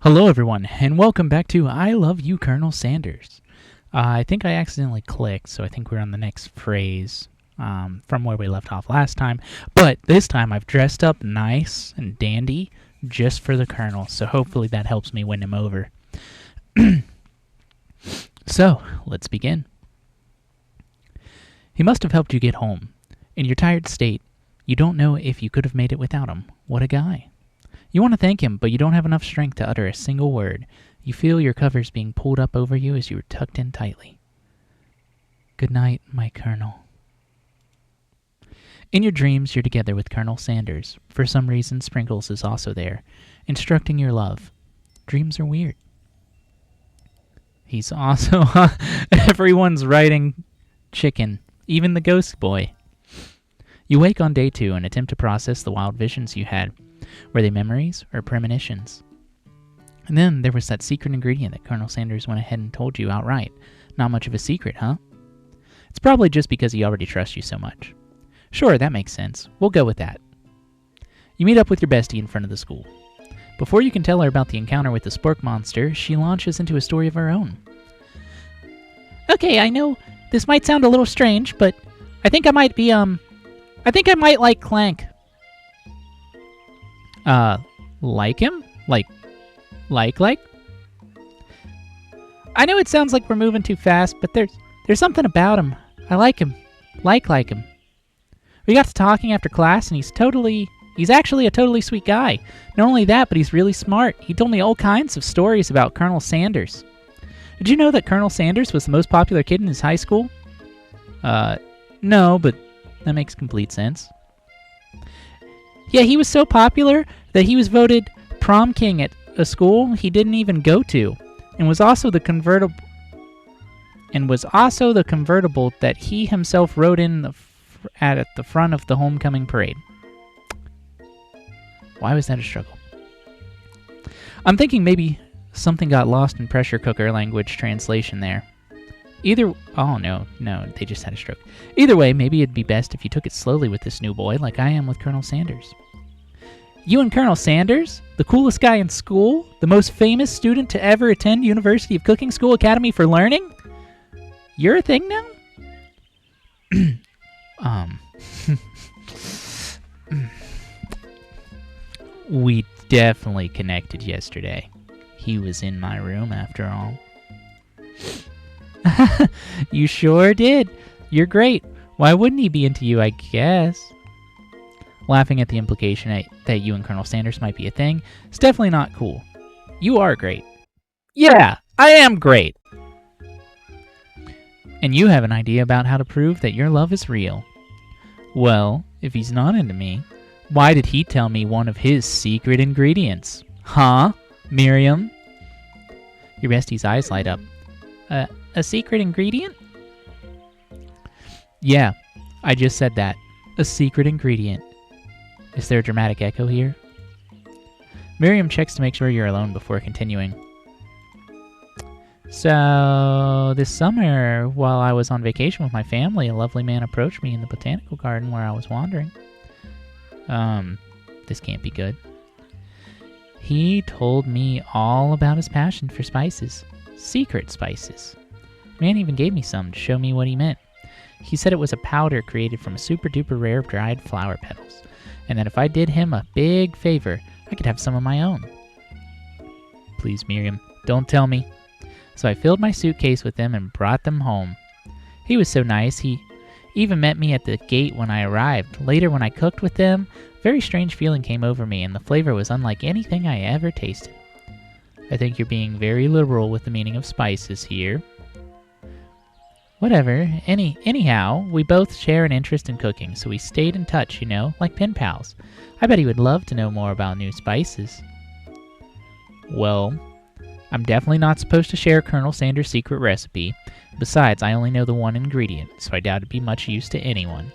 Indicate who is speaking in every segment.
Speaker 1: Hello, everyone, and welcome back to I Love You, Colonel Sanders. I think I accidentally clicked, so I think we're on the next phrase from where we left off last time. But this time I've dressed up nice and dandy just for the Colonel, so hopefully that helps me win him over. So, let's begin. He must have helped you get home. In your tired state, you don't know if you could have made it without him. What a guy. You want to thank him, but you don't have enough strength to utter a single word. You feel your covers being pulled up over you as you are tucked in tightly. Good night, my Colonel. In your dreams, you're together with Colonel Sanders. For some reason, Sprinkles is also there, instructing your love. Dreams are weird. He's also... Everyone's writing chicken, even the ghost boy. You wake on day 2 and attempt to process the wild visions you had. Were they memories or premonitions? And then there was that secret ingredient that Colonel Sanders went ahead and told you outright. Not much of a secret, huh? It's probably just because he already trusts you so much. Sure, that makes sense. We'll go with that. You meet up with your bestie in front of the school. Before you can tell her about the encounter with the spork monster, she launches into a story of her own. Okay, I know this might sound a little strange, but I think I might be, I think I might like Clank. Like him? Like? I know it sounds like we're moving too fast, but there's something about him. I like him. Like him. We got to talking after class, and he's actually a totally sweet guy. Not only that, but he's really smart. He told me all kinds of stories about Colonel Sanders. Did you know that Colonel Sanders was the most popular kid in his high school? No, but that makes complete sense. Yeah, he was so popular that he was voted prom king at a school he didn't even go to, and was also the convertible that he himself rode in at the front of the homecoming parade. Why was that a struggle? I'm thinking maybe something got lost in pressure cooker language translation there. Oh no, they just had a stroke. Either way, maybe it'd be best if you took it slowly with this new boy, like I am with Colonel Sanders. You and Colonel Sanders? The coolest guy in school? The most famous student to ever attend University of Cooking School Academy for Learning? You're a thing now? We definitely connected yesterday. He was in my room after all. You sure did. You're great. Why wouldn't he be into you, I guess? Laughing at the implication that you and Colonel Sanders might be a thing, it's definitely not cool. You are great. Yeah, I am great. And you have an idea about how to prove that your love is real. Well, if he's not into me, why did he tell me one of his secret ingredients? Huh, Miriam? Your bestie's eyes light up. A secret ingredient? Yeah, I just said that. A secret ingredient. Is there a dramatic echo here? Miriam checks to make sure you're alone before continuing. So, this summer, while I was on vacation with my family, a lovely man approached me in the botanical garden where I was wandering. This can't be good. He told me all about his passion for spices. Secret spices. Man even gave me some to show me what he meant. He said it was a powder created from a super duper rare dried flower petals, and that if I did him a big favor, I could have some of my own. Please, Miriam, don't tell me. So I filled my suitcase with them and brought them home. He was so nice, he even met me at the gate when I arrived. Later, when I cooked with them, a very strange feeling came over me, and the flavor was unlike anything I ever tasted. I think you're being very liberal with the meaning of spices here. Whatever. Anyhow, we both share an interest in cooking, so we stayed in touch, like pen pals. I bet he would love to know more about new spices. Well, I'm definitely not supposed to share Colonel Sanders' secret recipe. Besides, I only know the one ingredient, so I doubt it'd be much use to anyone.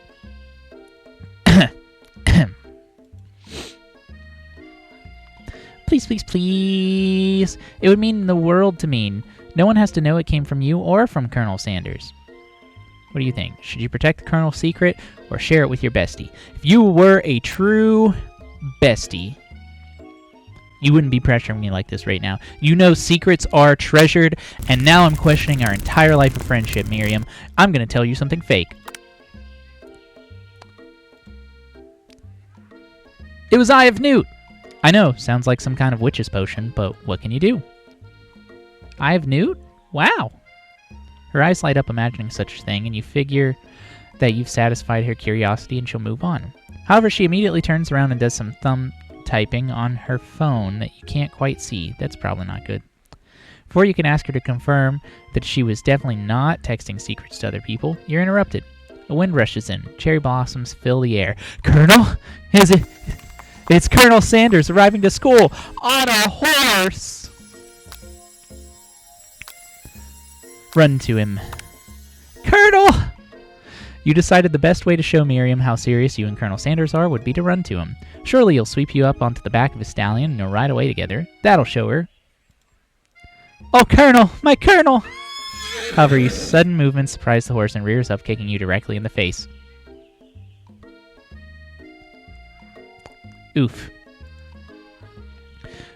Speaker 1: Please, please, please. It would mean the world to me. No one has to know it came from you or from Colonel Sanders. What do you think? Should you protect the Colonel's secret or share it with your bestie? If you were a true bestie, You wouldn't be pressuring me like this right now. You know secrets are treasured, and now I'm questioning our entire life of friendship, Miriam. I'm going to tell you something fake. It was Eye of Newt. I know, sounds like some kind of witch's potion, but what can you do? Eye of Newt? Wow. Her eyes light up imagining such a thing, and you figure that you've satisfied her curiosity and she'll move on. However, she immediately turns around and does some thumb typing on her phone that you can't quite see. That's probably not good. Before you can ask her to confirm that she was definitely not texting secrets to other people, you're interrupted. A wind rushes in. Cherry blossoms fill the air. Colonel? Is it... It's Colonel Sanders arriving to school on a horse! Run to him. Colonel! You decided the best way to show Miriam how serious you and Colonel Sanders are would be to run to him. Surely he'll sweep you up onto the back of his stallion and you'll ride away together. That'll show her. Oh, Colonel! My Colonel! However, your sudden movement surprise the horse and rears up, kicking you directly in the face. Oof.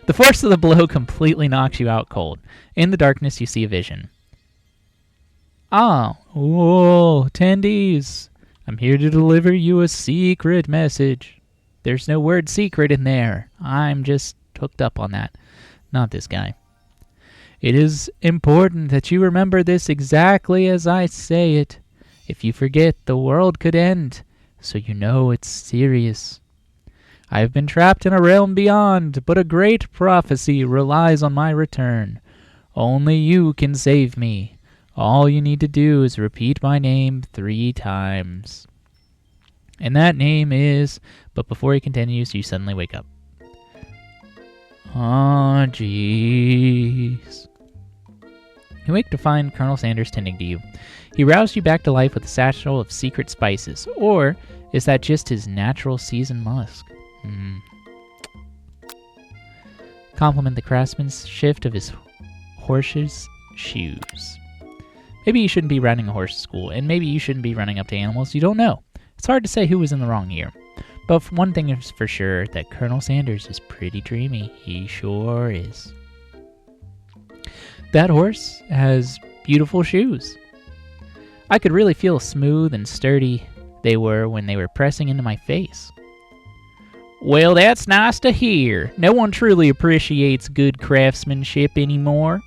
Speaker 1: The force of the blow completely knocks you out cold. In the darkness, you see a vision. Ah, whoa, attendees. I'm here to deliver you a secret message. There's no word secret in there. I'm just hooked up on that. Not this guy. It is important that you remember this exactly as I say it. If you forget, the world could end, so you know it's serious. I have been trapped in a realm beyond, but a great prophecy relies on my return. Only you can save me. All you need to do is repeat my name 3 times. And that name is... But before he continues, you suddenly wake up. Oh, jeez. You wake to find Colonel Sanders tending to you. He roused you back to life with a satchel of secret spices. Or is that just his natural seasoned musk? Compliment the craftsmanship of his horse's shoes. Maybe you shouldn't be riding a horse to school, and maybe you shouldn't be running up to animals. You don't know. It's hard to say who was in the wrong here. But one thing is for sure, that Colonel Sanders is pretty dreamy. He sure is. That horse has beautiful shoes. I could really feel smooth and sturdy they were when they were pressing into my face. Well, that's nice to hear. No one truly appreciates good craftsmanship anymore.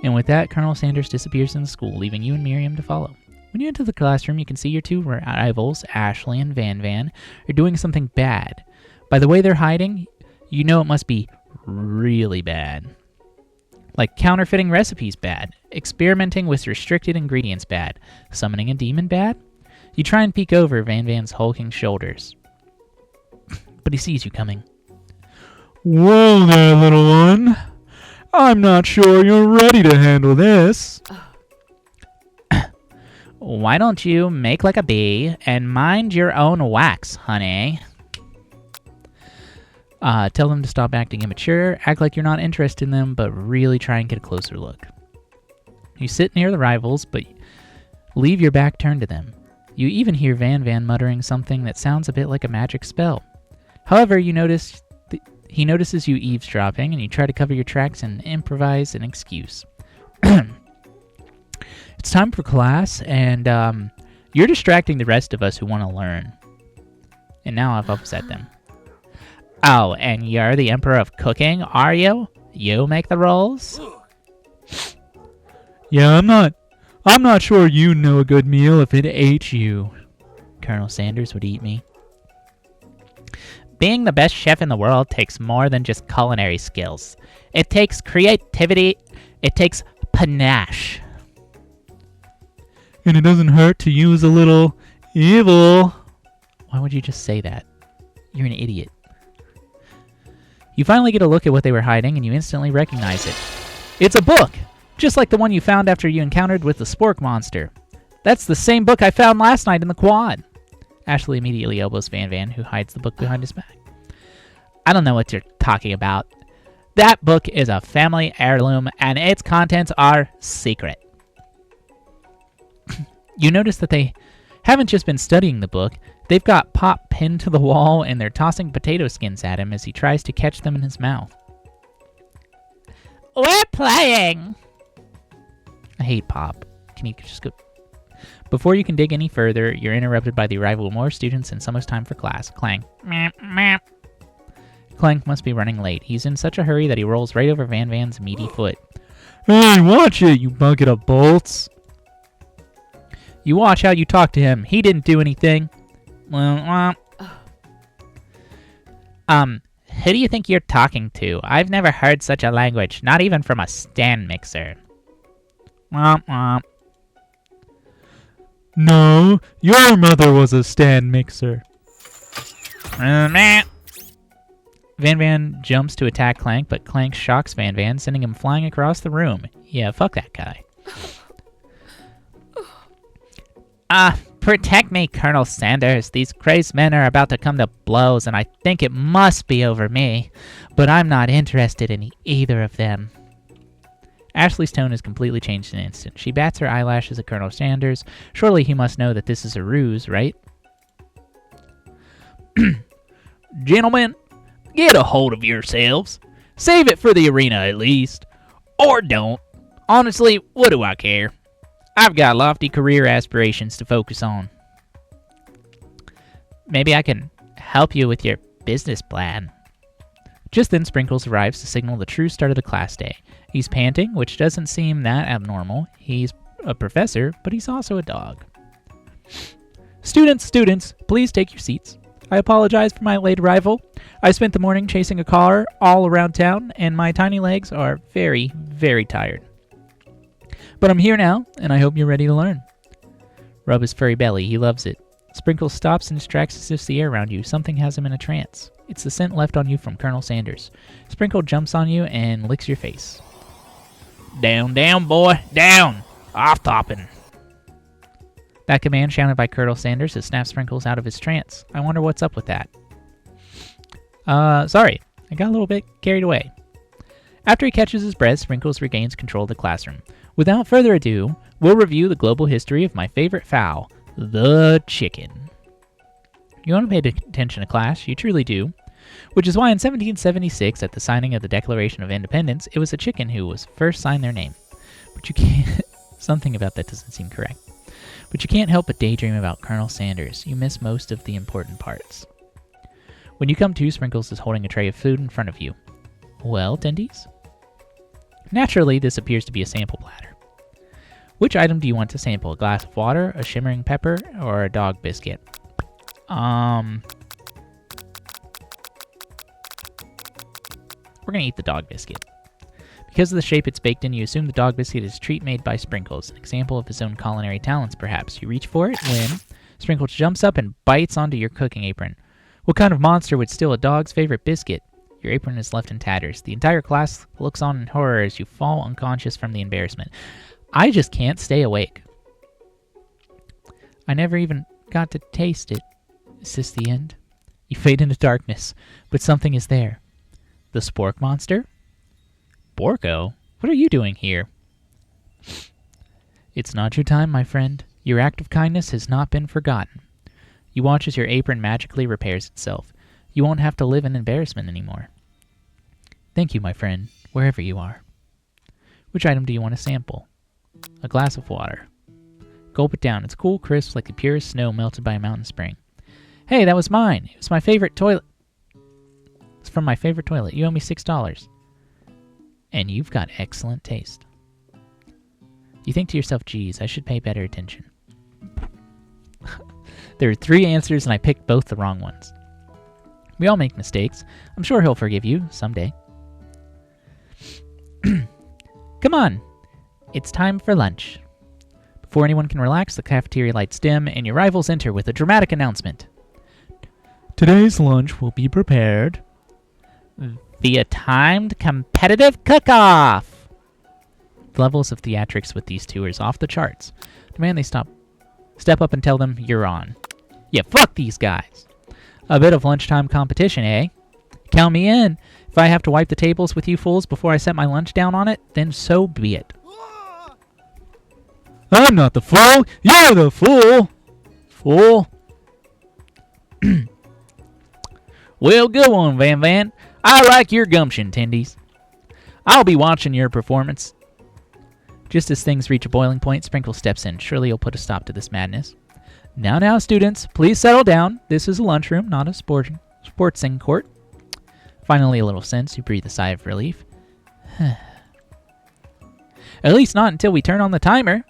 Speaker 1: And with that, Colonel Sanders disappears in the school, leaving you and Miriam to follow. When you enter the classroom, you can see your 2 rivals, Ashley and Van Van, are doing something bad. By the way they're hiding, you know it must be really bad. Like counterfeiting recipes bad, experimenting with restricted ingredients bad, summoning a demon bad. You try and peek over Van Van's hulking shoulders. But he sees you coming. Whoa there, little one. I'm not sure you're ready to handle this. Why don't you make like a bee and mind your own wax, honey? Tell them to stop acting immature, act like you're not interested in them, but really try and get a closer look. You sit near the rivals, but leave your back turned to them. You even hear Van Van muttering something that sounds a bit like a magic spell. However, you notice he notices you eavesdropping, and you try to cover your tracks and improvise an excuse. It's time for class, and you're distracting the rest of us who want to learn. And now I've upset them. Oh, and you're the Emperor of Cooking, are you? You make the rolls? Yeah, I'm not sure you know a good meal if it ate you. Colonel Sanders would eat me. Being the best chef in the world takes more than just culinary skills. It takes creativity. It takes panache. And it doesn't hurt to use a little evil. Why would you just say that? You're an idiot. You finally get a look at what they were hiding, and you instantly recognize it. It's a book! Just like the one you found after you encountered with the spork monster. That's the same book I found last night in the quad. Ashley immediately elbows Van Van, who hides the book behind his back. I don't know what you're talking about. That book is a family heirloom, and its contents are secret. You notice that they haven't just been studying the book, They've got Pop pinned to the wall, and they're tossing potato skins at him as he tries to catch them in his mouth. We're playing! I hate Pop. Can you just go... Before you can dig any further, you're interrupted by the arrival of more students and it's almost time for class. Clang. Meep, meep. Clank must be running late. He's in such a hurry that he rolls right over Van Van's meaty foot. Hey, watch it, you bucket of bolts! You watch how you talk to him. He didn't do anything. Who do you think you're talking to? I've never heard such a language, not even from a stand mixer. No, your mother was a stand mixer. Van Van jumps to attack Clank, but Clank shocks Van Van, sending him flying across the room. Yeah, fuck that guy. Protect me, Colonel Sanders. These crazed men are about to come to blows, and I think it must be over me. But I'm not interested in either of them. Ashley's tone has completely changed in an instant. She bats her eyelashes at Colonel Sanders. Surely he must know that this is a ruse, right? Gentlemen, get a hold of yourselves. Save it for the arena at least. Or don't. Honestly, what do I care? I've got lofty career aspirations to focus on. Maybe I can help you with your business plan. Just then, Sprinkles arrives to signal the true start of the class day. He's panting, which doesn't seem that abnormal. He's a professor, but he's also a dog. Students, please take your seats. I apologize for my late arrival. I spent the morning chasing a car all around town, and my tiny legs are very, very tired. But I'm here now, and I hope you're ready to learn. Rub his furry belly. He loves it. Sprinkles stops and distracts and sniffs the air around you. Something has him in a trance. It's the scent left on you from Colonel Sanders. Sprinkle jumps on you and licks your face. Down, down, boy, down! Off topping. That command shouted by Colonel Sanders has snapped Sprinkles out of his trance. I wonder what's up with that. Sorry. I got a little bit carried away. After he catches his breath, Sprinkles regains control of the classroom. Without further ado, we'll review the global history of my favorite fowl, the chicken. You want to pay attention to class, you truly do. Which is why in 1776, at the signing of the Declaration of Independence, it was a chicken who was first signed their name. But you can't... Something about that doesn't seem correct. But you can't help but daydream about Colonel Sanders. You miss most of the important parts. When you come to, Sprinkles is holding a tray of food in front of you. Well, attendees? Naturally, this appears to be a sample platter. Which item do you want to sample? A glass of water, a shimmering pepper, or a dog biscuit? We're gonna eat the dog biscuit. Because of the shape it's baked in, you assume the dog biscuit is a treat made by Sprinkles, an example of his own culinary talents, perhaps. You reach for it when Sprinkles jumps up and bites onto your cooking apron. What kind of monster would steal a dog's favorite biscuit? Your apron is left in tatters. The entire class looks on in horror as you fall unconscious from the embarrassment. I just can't stay awake. I never even got to taste it. Is this the end? You fade into darkness, but something is there. The spork monster? Borko? What are you doing here? It's not your time, my friend. Your act of kindness has not been forgotten. You watch as your apron magically repairs itself. You won't have to live in embarrassment anymore. Thank you, my friend, wherever you are. Which item do you want to sample? A glass of water. Gulp it down. It's cool, crisp, like the purest snow melted by a mountain spring. Hey, that was mine. It was my favorite toilet. It's from my favorite toilet. You owe me $6. And you've got excellent taste. You think to yourself, geez, I should pay better attention. There are 3 answers, and I picked both the wrong ones. We all make mistakes. I'm sure he'll forgive you someday. Come on. It's time for lunch. Before anyone can relax, the cafeteria lights dim, and your rivals enter with a dramatic announcement. Today's lunch will be prepared via timed competitive cook-off. The levels of theatrics with these two is off the charts. Demand they step up and tell them you're on. Yeah, fuck these guys. A bit of lunchtime competition, eh? Count me in. If I have to wipe the tables with you fools before I set my lunch down on it, then so be it. I'm not the fool. You're the fool. Fool. Well, good one, Van Van. I like your gumption, Tendies. I'll be watching your performance. Just as things reach a boiling point, Sprinkle steps in. Surely he'll put a stop to this madness. Now, students, please settle down. This is a lunchroom, not a sportsing court. Finally, a little sense. You breathe a sigh of relief. At least not until we turn on the timer.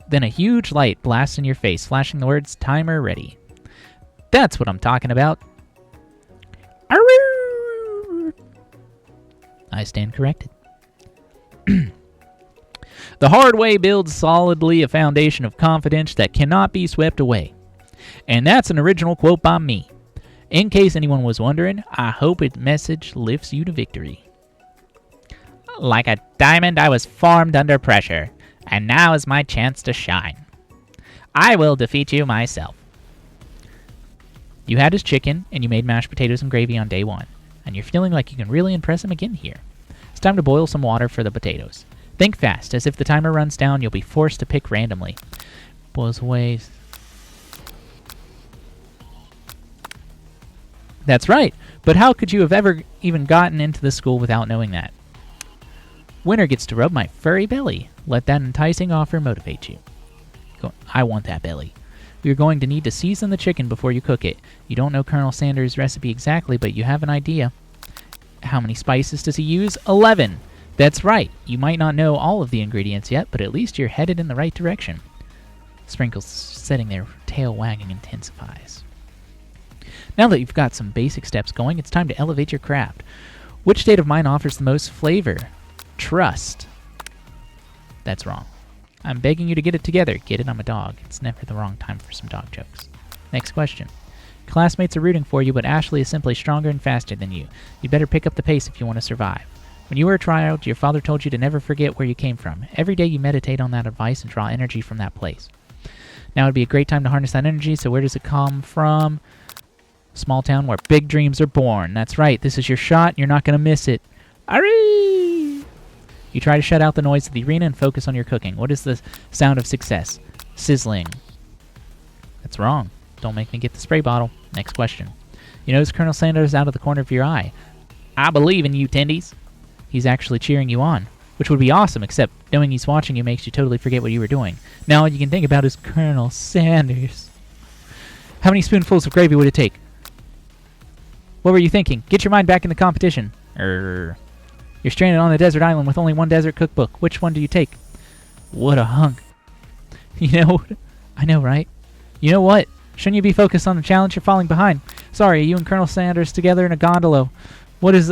Speaker 1: Then a huge light blasts in your face, flashing the words, "Timer ready." That's what I'm talking about. Arroo! I stand corrected. The hard way builds solidly a foundation of confidence that cannot be swept away. And that's an original quote by me. In case anyone was wondering, I hope its message lifts you to victory. Like a diamond, I was formed under pressure, and now is my chance to shine. I will defeat you myself. You had his chicken, and you made mashed potatoes and gravy on day 1, and you're feeling like you can really impress him again here. It's time to boil some water for the potatoes. Think fast, as if the timer runs down, you'll be forced to pick randomly. Boils away. That's right, but how could you have ever even gotten into the school without knowing that? Winner gets to rub my furry belly. Let that enticing offer motivate you. I want that belly. You're going to need to season the chicken before you cook it. You don't know Colonel Sanders' recipe exactly, but you have an idea. How many spices does he use? 11! That's right. You might not know all of the ingredients yet, but at least you're headed in the right direction. Sprinkles sitting there, tail wagging, intensifies. Now that you've got some basic steps going, it's time to elevate your craft. Which state of mind offers the most flavor? Trust. That's wrong. I'm begging you to get it together. Get it? I'm a dog. It's never the wrong time for some dog jokes. Next question. Classmates are rooting for you, but Ashley is simply stronger and faster than you. You'd better pick up the pace if you want to survive. When you were a child, your father told you to never forget where you came from. Every day you meditate on that advice and draw energy from that place. Now would be a great time to harness that energy, so where does it come from? Small town where big dreams are born. That's right, this is your shot, and you're not going to miss it. Arree! You try to shut out the noise of the arena and focus on your cooking. What is the sound of success? Sizzling. That's wrong. Don't make me get the spray bottle. Next question. You notice Colonel Sanders out of the corner of your eye. I believe in you, Tendies. He's actually cheering you on, which would be awesome, except knowing he's watching you makes you totally forget what you were doing. Now all you can think about is Colonel Sanders. How many spoonfuls of gravy would it take? What were you thinking? Get your mind back in the competition. You're stranded on a desert island with only one desert cookbook. Which one do you take? What a hunk. You know, I know, right? You know what? Shouldn't you be focused on the challenge? You're falling behind. Sorry, you and Colonel Sanders together in a gondola. What does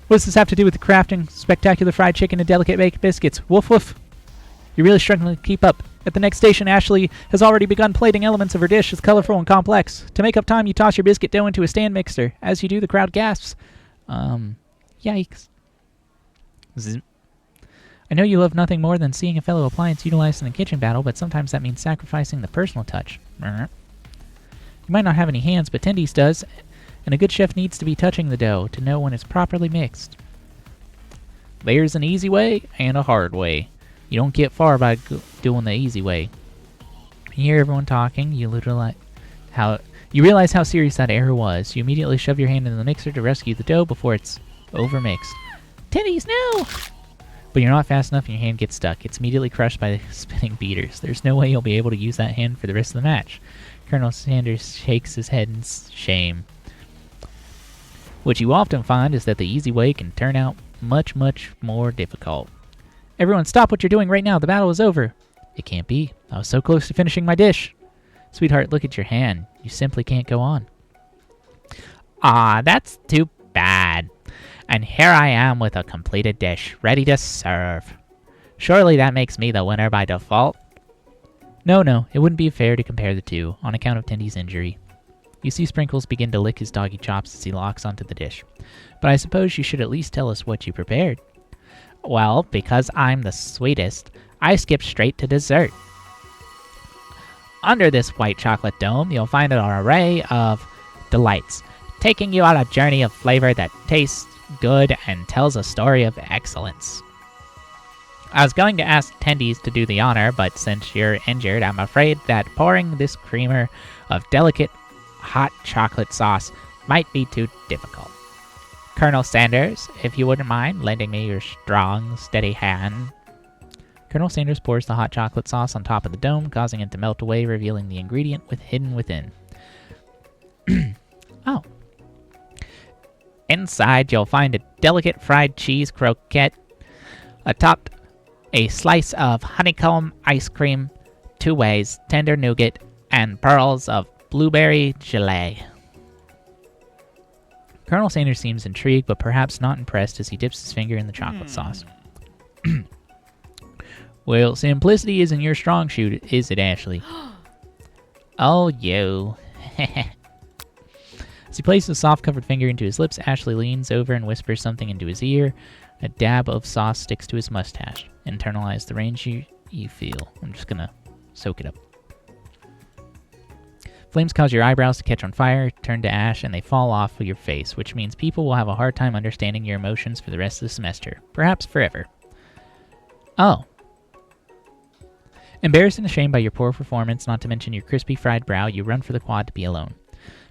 Speaker 1: this have to do with the crafting spectacular fried chicken and delicate baked biscuits? Woof woof. You're really struggling to keep up. At the next station, Ashley has already begun plating elements of her dish as colorful and complex. To make up time, you toss your biscuit dough into a stand mixer. As you do, the crowd gasps. Yikes. Zzz. I know you love nothing more than seeing a fellow appliance utilized in the kitchen battle, but sometimes that means sacrificing the personal touch. You might not have any hands, but Tendies does, and a good chef needs to be touching the dough to know when it's properly mixed. There's an easy way and a hard way. You don't get far by doing the easy way. You hear everyone talking, you realize how serious that error was. You immediately shove your hand in the mixer to rescue the dough before it's overmixed. Tendies, no! But you're not fast enough and your hand gets stuck. It's immediately crushed by the spinning beaters. There's no way you'll be able to use that hand for the rest of the match. Colonel Sanders shakes his head in shame. What you often find is that the easy way can turn out much, much more difficult. Everyone, stop what you're doing right now. The battle is over. It can't be. I was so close to finishing my dish. Sweetheart, look at your hand. You simply can't go on. Ah, that's too bad. And here I am with a completed dish, ready to serve. Surely that makes me the winner by default? No, it wouldn't be fair to compare the two, on account of Tendies' injury. You see Sprinkles begin to lick his doggy chops as he locks onto the dish. But I suppose you should at least tell us what you prepared. Well, because I'm the sweetest, I skipped straight to dessert. Under this white chocolate dome, you'll find an array of delights, taking you on a journey of flavor that tastes good and tells a story of excellence. I was going to ask Tendies to do the honor, but since you're injured, I'm afraid that pouring this creamer of delicate hot chocolate sauce might be too difficult. Colonel Sanders, if you wouldn't mind lending me your strong, steady hand. Colonel Sanders pours the hot chocolate sauce on top of the dome, causing it to melt away, revealing the ingredient hidden within. Oh. Inside, you'll find a delicate fried cheese croquette, atop a slice of honeycomb ice cream, 2 ways, tender nougat, and pearls of blueberry gelée. Colonel Sanders seems intrigued, but perhaps not impressed as he dips his finger in the chocolate sauce. Well, simplicity isn't your strong suit, is it, Ashley? Oh, you. As he places a soft-covered finger into his lips, Ashley leans over and whispers something into his ear. A dab of sauce sticks to his mustache. Internalize the range you feel. I'm just gonna soak it up. Flames cause your eyebrows to catch on fire, turn to ash, and they fall off of your face, which means people will have a hard time understanding your emotions for the rest of the semester. Perhaps forever. Oh. Embarrassed and ashamed by your poor performance, not to mention your crispy fried brow, you run for the quad to be alone.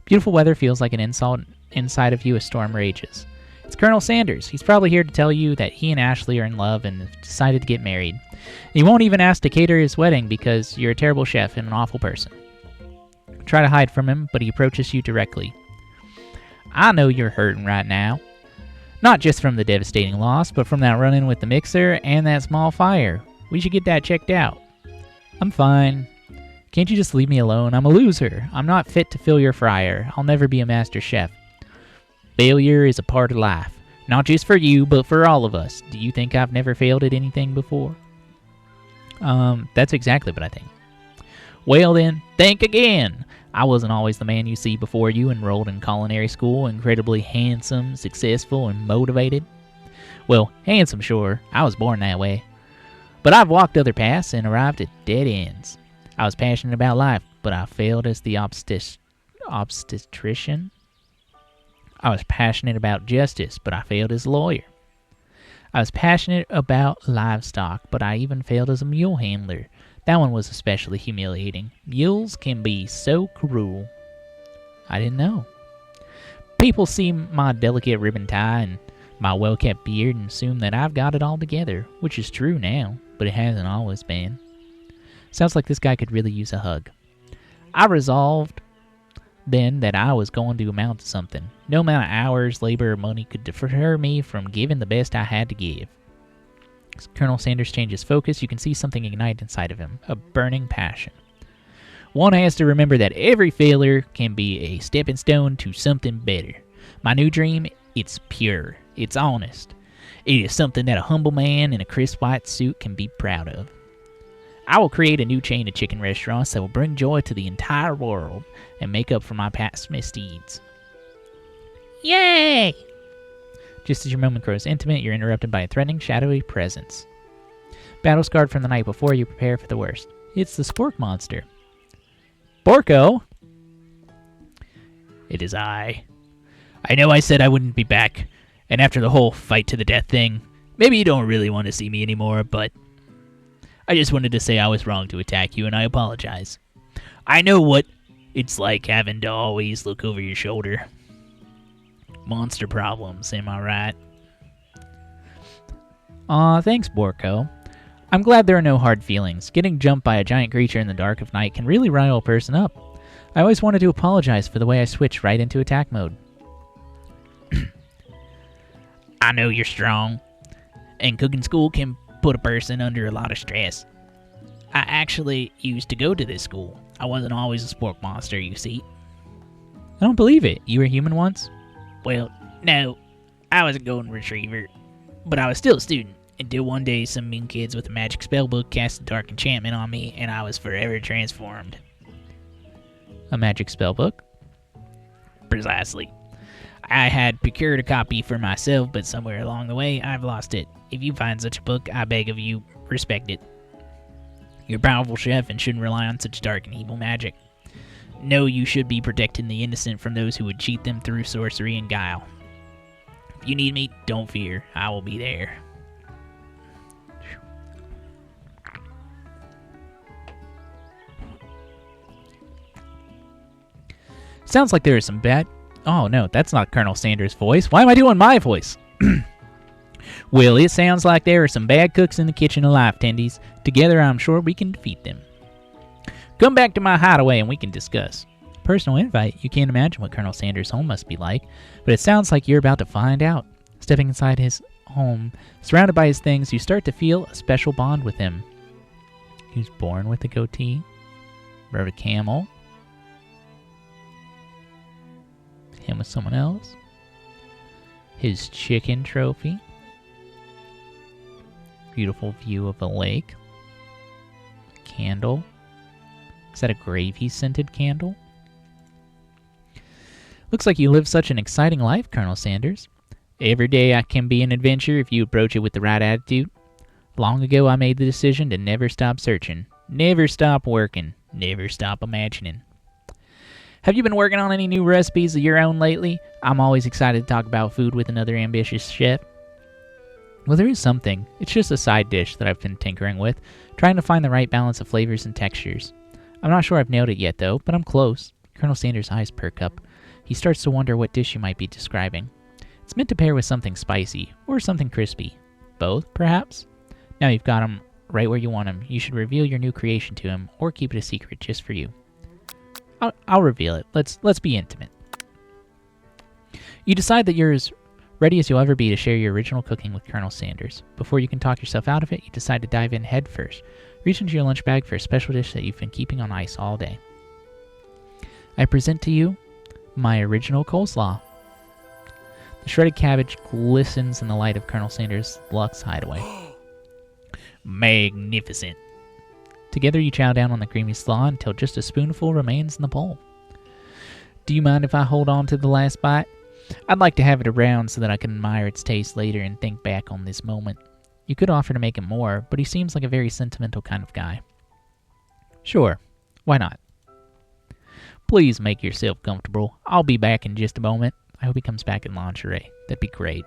Speaker 1: Beautiful weather feels like an insult. Inside of you, a storm rages. It's Colonel Sanders. He's probably here to tell you that he and Ashley are in love and have decided to get married. He won't even ask to cater his wedding because you're a terrible chef and an awful person. Try to hide from him, but he approaches you directly. I know you're hurting right now. Not just from the devastating loss, but from that run-in with the mixer and that small fire. We should get that checked out. I'm fine. Can't you just leave me alone? I'm a loser. I'm not fit to fill your fryer. I'll never be a master chef. Failure is a part of life. Not just for you, but for all of us. Do you think I've never failed at anything before? That's exactly what I think. Well then, think again. I wasn't always the man you see before you enrolled in culinary school, incredibly handsome, successful, and motivated. Well, handsome, sure. I was born that way. But I've walked other paths and arrived at dead ends. I was passionate about life, but I failed as the obstetrician. I was passionate about justice, but I failed as a lawyer. I was passionate about livestock, but I even failed as a mule handler. That one was especially humiliating. Mules can be so cruel. I didn't know. People see my delicate ribbon tie and my well-kept beard and assume that I've got it all together, which is true now, but it hasn't always been. Sounds like this guy could really use a hug. I resolved then that I was going to amount to something. No amount of hours, labor, or money could deter me from giving the best I had to give. As Colonel Sanders changes focus, you can see something ignite inside of him, a burning passion. One has to remember that every failure can be a stepping stone to something better. My new dream, it's pure, it's honest. It is something that a humble man in a crisp white suit can be proud of. I will create a new chain of chicken restaurants that will bring joy to the entire world and make up for my past misdeeds. Yay! Just as your moment grows intimate, you're interrupted by a threatening, shadowy presence. Battle scarred from the night before, you prepare for the worst. It's the spork monster. Borko? It is I. I know I said I wouldn't be back, and after the whole fight to the death thing, maybe you don't really want to see me anymore, but I just wanted to say I was wrong to attack you, and I apologize. I know what it's like having to always look over your shoulder. Monster problems, am I right? Aw, thanks, Borko. I'm glad there are no hard feelings. Getting jumped by a giant creature in the dark of night can really rile a person up. I always wanted to apologize for the way I switched right into attack mode. I know you're strong, and cooking school can put a person under a lot of stress. I actually used to go to this school. I wasn't always a spork monster, you see. I don't believe it. You were human once? Well, no. I was a golden retriever, but I was still a student, until one day some mean kids with a magic spellbook cast a dark enchantment on me, and I was forever transformed. A magic spellbook? Precisely. I had procured a copy for myself, but somewhere along the way, I've lost it. If you find such a book, I beg of you, respect it. You're a powerful chef and shouldn't rely on such dark and evil magic. No, you should be protecting the innocent from those who would cheat them through sorcery and guile. If you need me, don't fear. I will be there. Sounds like there is some bad... Oh, no, that's not Colonel Sanders' voice. Why am I doing my voice? Well, it sounds like there are some bad cooks in the kitchen alive, Tendies. Together, I'm sure we can defeat them. Come back to my hideaway and we can discuss. Personal invite. You can't imagine what Colonel Sanders' home must be like, but it sounds like you're about to find out. Stepping inside his home, surrounded by his things, you start to feel a special bond with him. He was born with a goatee, rode a camel, him with someone else, his chicken trophy, beautiful view of a lake, candle. Is that a gravy-scented candle? Looks like you live such an exciting life, Colonel Sanders. Every day can be an adventure if you approach it with the right attitude. Long ago I made the decision to never stop searching, never stop working, never stop imagining. Have you been working on any new recipes of your own lately? I'm always excited to talk about food with another ambitious chef. Well, there is something. It's just a side dish that I've been tinkering with, trying to find the right balance of flavors and textures. I'm not sure I've nailed it yet, though, but I'm close. Colonel Sanders' eyes perk up. He starts to wonder what dish you might be describing. It's meant to pair with something spicy, or something crispy. Both, perhaps? Now you've got him right where you want him. You should reveal your new creation to him, or keep it a secret just for you. I'll reveal it. Let's be intimate. You decide that you're as ready as you'll ever be to share your original cooking with Colonel Sanders. Before you can talk yourself out of it, you decide to dive in head first. Reach into your lunch bag for a special dish that you've been keeping on ice all day. I present to you my original coleslaw. The shredded cabbage glistens in the light of Colonel Sanders' Lux hideaway. Magnificent. Together you chow down on the creamy slaw until just a spoonful remains in the bowl. Do you mind if I hold on to the last bite? I'd like to have it around so that I can admire its taste later and think back on this moment. You could offer to make him more, but he seems like a very sentimental kind of guy. Sure, why not? Please make yourself comfortable. I'll be back in just a moment. I hope he comes back in lingerie. That'd be great.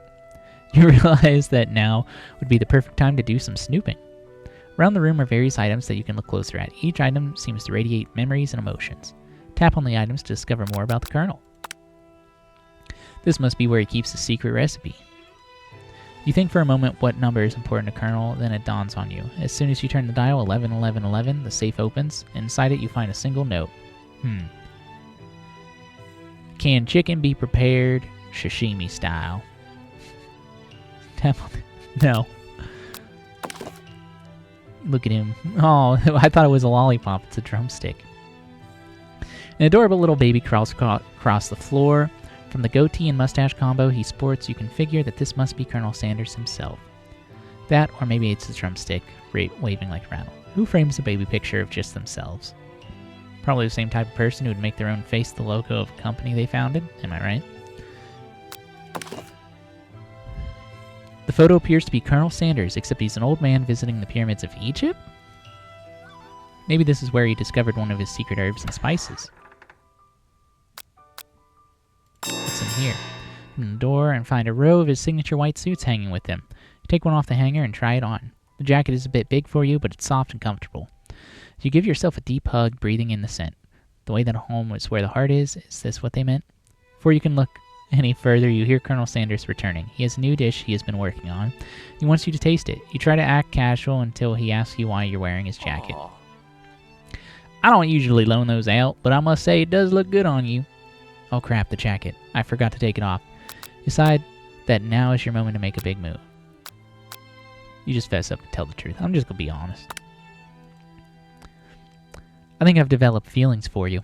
Speaker 1: You realize that now would be the perfect time to do some snooping. Around the room are various items that you can look closer at. Each item seems to radiate memories and emotions. Tap on the items to discover more about the Colonel. This must be where he keeps the secret recipe. You think for a moment what number is important to Colonel, then it dawns on you. As soon as you turn the dial 111111, the safe opens. Inside it you find a single note. Can chicken be prepared sashimi style? Tap on it. No. Look at him. Oh, I thought it was a lollipop. It's a drumstick. An adorable little baby crawls across the floor. From the goatee and mustache combo he sports, you can figure that this must be Colonel Sanders himself. That, or maybe it's his drumstick, waving like a rattle. Who frames a baby picture of just themselves? Probably the same type of person who would make their own face the logo of a company they founded, am I right? The photo appears to be Colonel Sanders, except he's an old man visiting the pyramids of Egypt? Maybe this is where he discovered one of his secret herbs and spices. What's in here? Open the door and find a row of his signature white suits hanging with him. You take one off the hanger and try it on. The jacket is a bit big for you, but it's soft and comfortable. You give yourself a deep hug, breathing in the scent. The way that home is where the heart is this what they meant? Before you can look any further, you hear Colonel Sanders returning. He has a new dish he has been working on. He wants you to taste it. You try to act casual until he asks you why you're wearing his jacket. Aww. I don't usually loan those out, but I must say it does look good on you. Oh crap, the jacket. I forgot to take it off. Decide that now is your moment to make a big move. You just fess up and tell the truth. I'm just gonna be honest. I think I've developed feelings for you.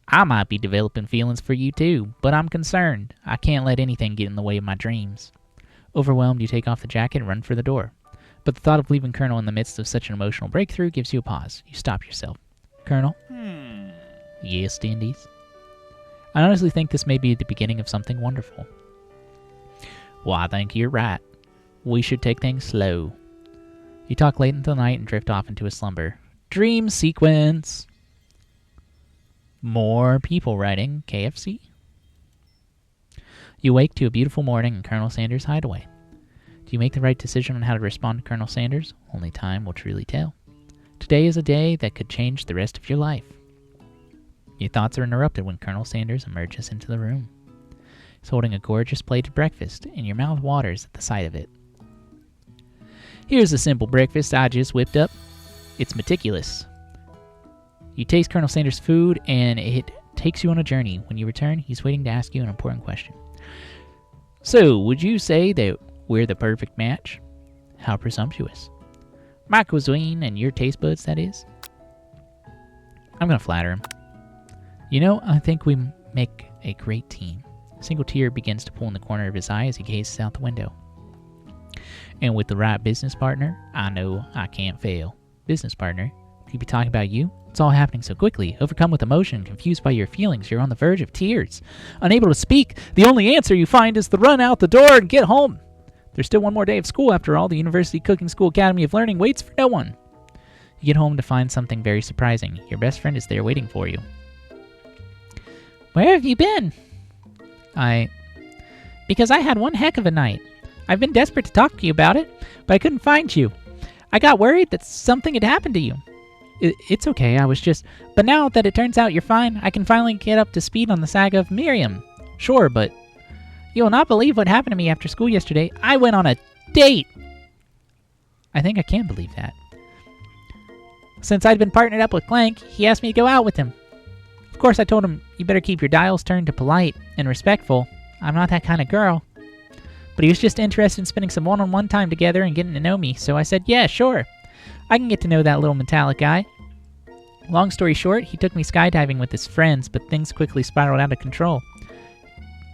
Speaker 1: I might be developing feelings for you too, but I'm concerned. I can't let anything get in the way of my dreams. Overwhelmed, you take off the jacket and run for the door. But the thought of leaving Colonel in the midst of such an emotional breakthrough gives you a pause. You stop yourself. Colonel? Yes, Dindies? I honestly think this may be the beginning of something wonderful. Well, I think you're right. We should take things slow. You talk late into the night and drift off into a slumber. Dream sequence. More people writing KFC. You wake to a beautiful morning in Colonel Sanders' hideaway. Do you make the right decision on how to respond to Colonel Sanders? Only time will truly tell. Today is a day that could change the rest of your life. Your thoughts are interrupted when Colonel Sanders emerges into the room. He's holding a gorgeous plate of breakfast, and your mouth waters at the sight of it. Here's a simple breakfast I just whipped up. It's meticulous. You taste Colonel Sanders' food, and it takes you on a journey. When you return, he's waiting to ask you an important question. So, would you say that we're the perfect match? How presumptuous. My cuisine and your taste buds, that is. I'm going to flatter him. You know, I think we make a great team. A single tear begins to pull in the corner of his eye as he gazes out the window. And with the right business partner, I know I can't fail. Business partner? Could you be talking about you? It's all happening so quickly. Overcome with emotion, confused by your feelings, you're on the verge of tears. Unable to speak, the only answer you find is to run out the door and get home. There's still one more day of school after all. The University Cooking School Academy of Learning waits for no one. You get home to find something very surprising. Your best friend is there waiting for you. Where have you been? Because I had one heck of a night. I've been desperate to talk to you about it, but I couldn't find you. I got worried that something had happened to you. It's okay, but now that it turns out you're fine, I can finally get up to speed on the saga of Miriam. Sure, but you will not believe what happened to me after school yesterday. I went on a date! I think I can believe that. Since I'd been partnered up with Clank, he asked me to go out with him. Of course, I told him, you better keep your dials turned to polite and respectful. I'm not that kind of girl. But he was just interested in spending some one-on-one time together and getting to know me, so I said, yeah, sure. I can get to know that little metallic guy. Long story short, he took me skydiving with his friends, but things quickly spiraled out of control.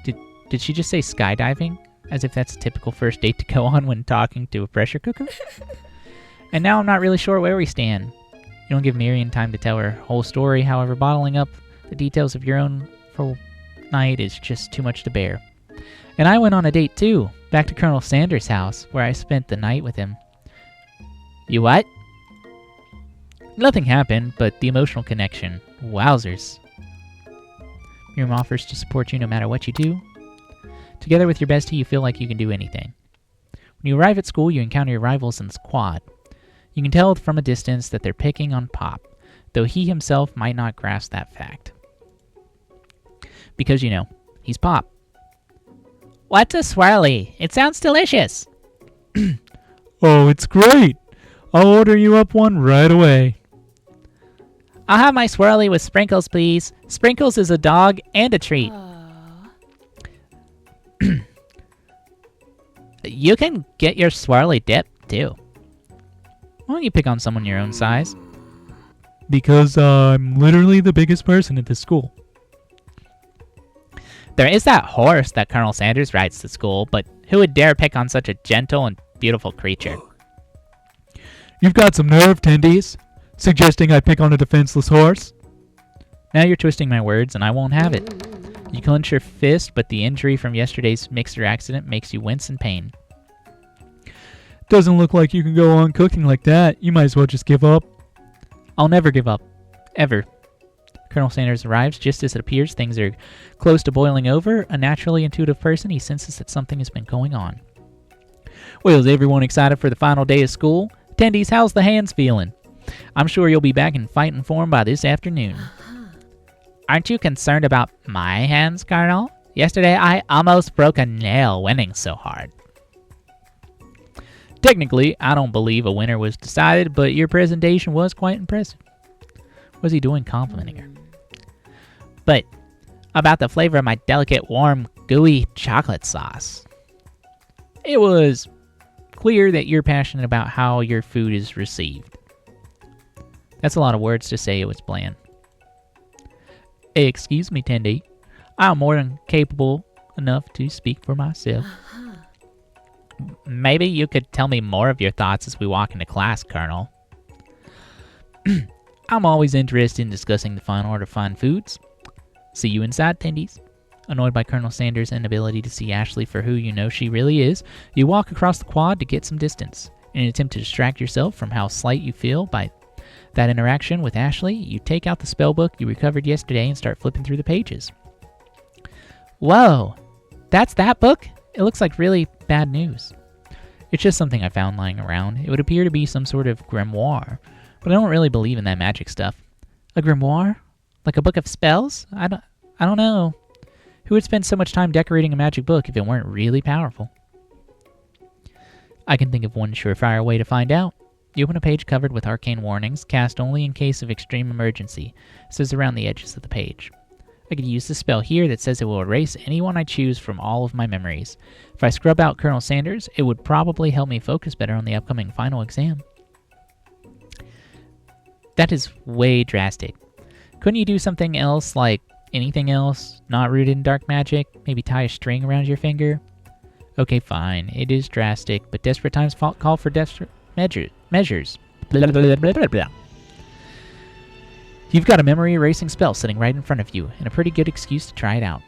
Speaker 1: Did she just say skydiving? As if that's a typical first date to go on when talking to a pressure cooker? And now I'm not really sure where we stand. You don't give Miriam time to tell her whole story, however, bottling up the details of your own full night is just too much to bear. And I went on a date too, back to Colonel Sanders' house, where I spent the night with him. You what? Nothing happened, but the emotional connection. Wowzers. Miriam offers to support you no matter what you do. Together with your bestie, you feel like you can do anything. When you arrive at school, you encounter your rivals in the squad. You can tell from a distance that they're picking on Pop, though he himself might not grasp that fact. Because, he's Pop. What's a swirly? It sounds delicious.
Speaker 2: Oh, it's great. I'll order you up one right away.
Speaker 1: I'll have my swirly with Sprinkles, please. Sprinkles is a dog and a treat. You can get your swirly dip, too. Why don't you pick on someone your own size?
Speaker 2: Because I'm literally the biggest person at this school.
Speaker 1: There is that horse that Colonel Sanders rides to school, but who would dare pick on such a gentle and beautiful creature?
Speaker 2: You've got some nerve, Tendies. Suggesting I pick on a defenseless horse?
Speaker 1: Now you're twisting my words, and I won't have it. You clench your fist, but the injury from yesterday's mixer accident makes you wince in pain.
Speaker 2: Doesn't look like you can go on cooking like that. You might as well just give up.
Speaker 1: I'll never give up. Ever. Colonel Sanders arrives just as it appears things are close to boiling over. A naturally intuitive person, he senses that something has been going on. Well, is everyone excited for the final day of school? Attendees, how's the hands feeling? I'm sure you'll be back in fighting form by this afternoon. Aren't you concerned about my hands, Colonel? Yesterday I almost broke a nail winning so hard. Technically, I don't believe a winner was decided, but your presentation was quite impressive. What was he doing complimenting her? But about the flavor of my delicate, warm, gooey chocolate sauce. It was clear that you're passionate about how your food is received. That's a lot of words to say it was bland. Excuse me, Tendy. I'm more than capable enough to speak for myself. Maybe you could tell me more of your thoughts as we walk into class, Colonel. I'm always interested in discussing the final order of fine foods. See you inside, Tendies. Annoyed by Colonel Sanders' inability to see Ashley for who you know she really is, you walk across the quad to get some distance. In an attempt to distract yourself from how slight you feel by that interaction with Ashley, you take out the spell book you recovered yesterday and start flipping through the pages. Whoa! That's that book? It looks like really bad news. It's just something I found lying around. It would appear to be some sort of grimoire, but I don't really believe in that magic stuff. A grimoire? Like a book of spells? I don't know. Who would spend so much time decorating a magic book if it weren't really powerful? I can think of one surefire way to find out. You open a page covered with arcane warnings, cast only in case of extreme emergency. It says around the edges of the page. I could use the spell here that says it will erase anyone I choose from all of my memories. If I scrub out Colonel Sanders, it would probably help me focus better on the upcoming final exam. That is way drastic. Couldn't you do something else, like anything else, not rooted in dark magic? Maybe tie a string around your finger? Okay, fine. It is drastic, but desperate times call for desperate measures. Blah, blah, blah, blah, blah. You've got a memory erasing spell sitting right in front of you, and a pretty good excuse to try it out.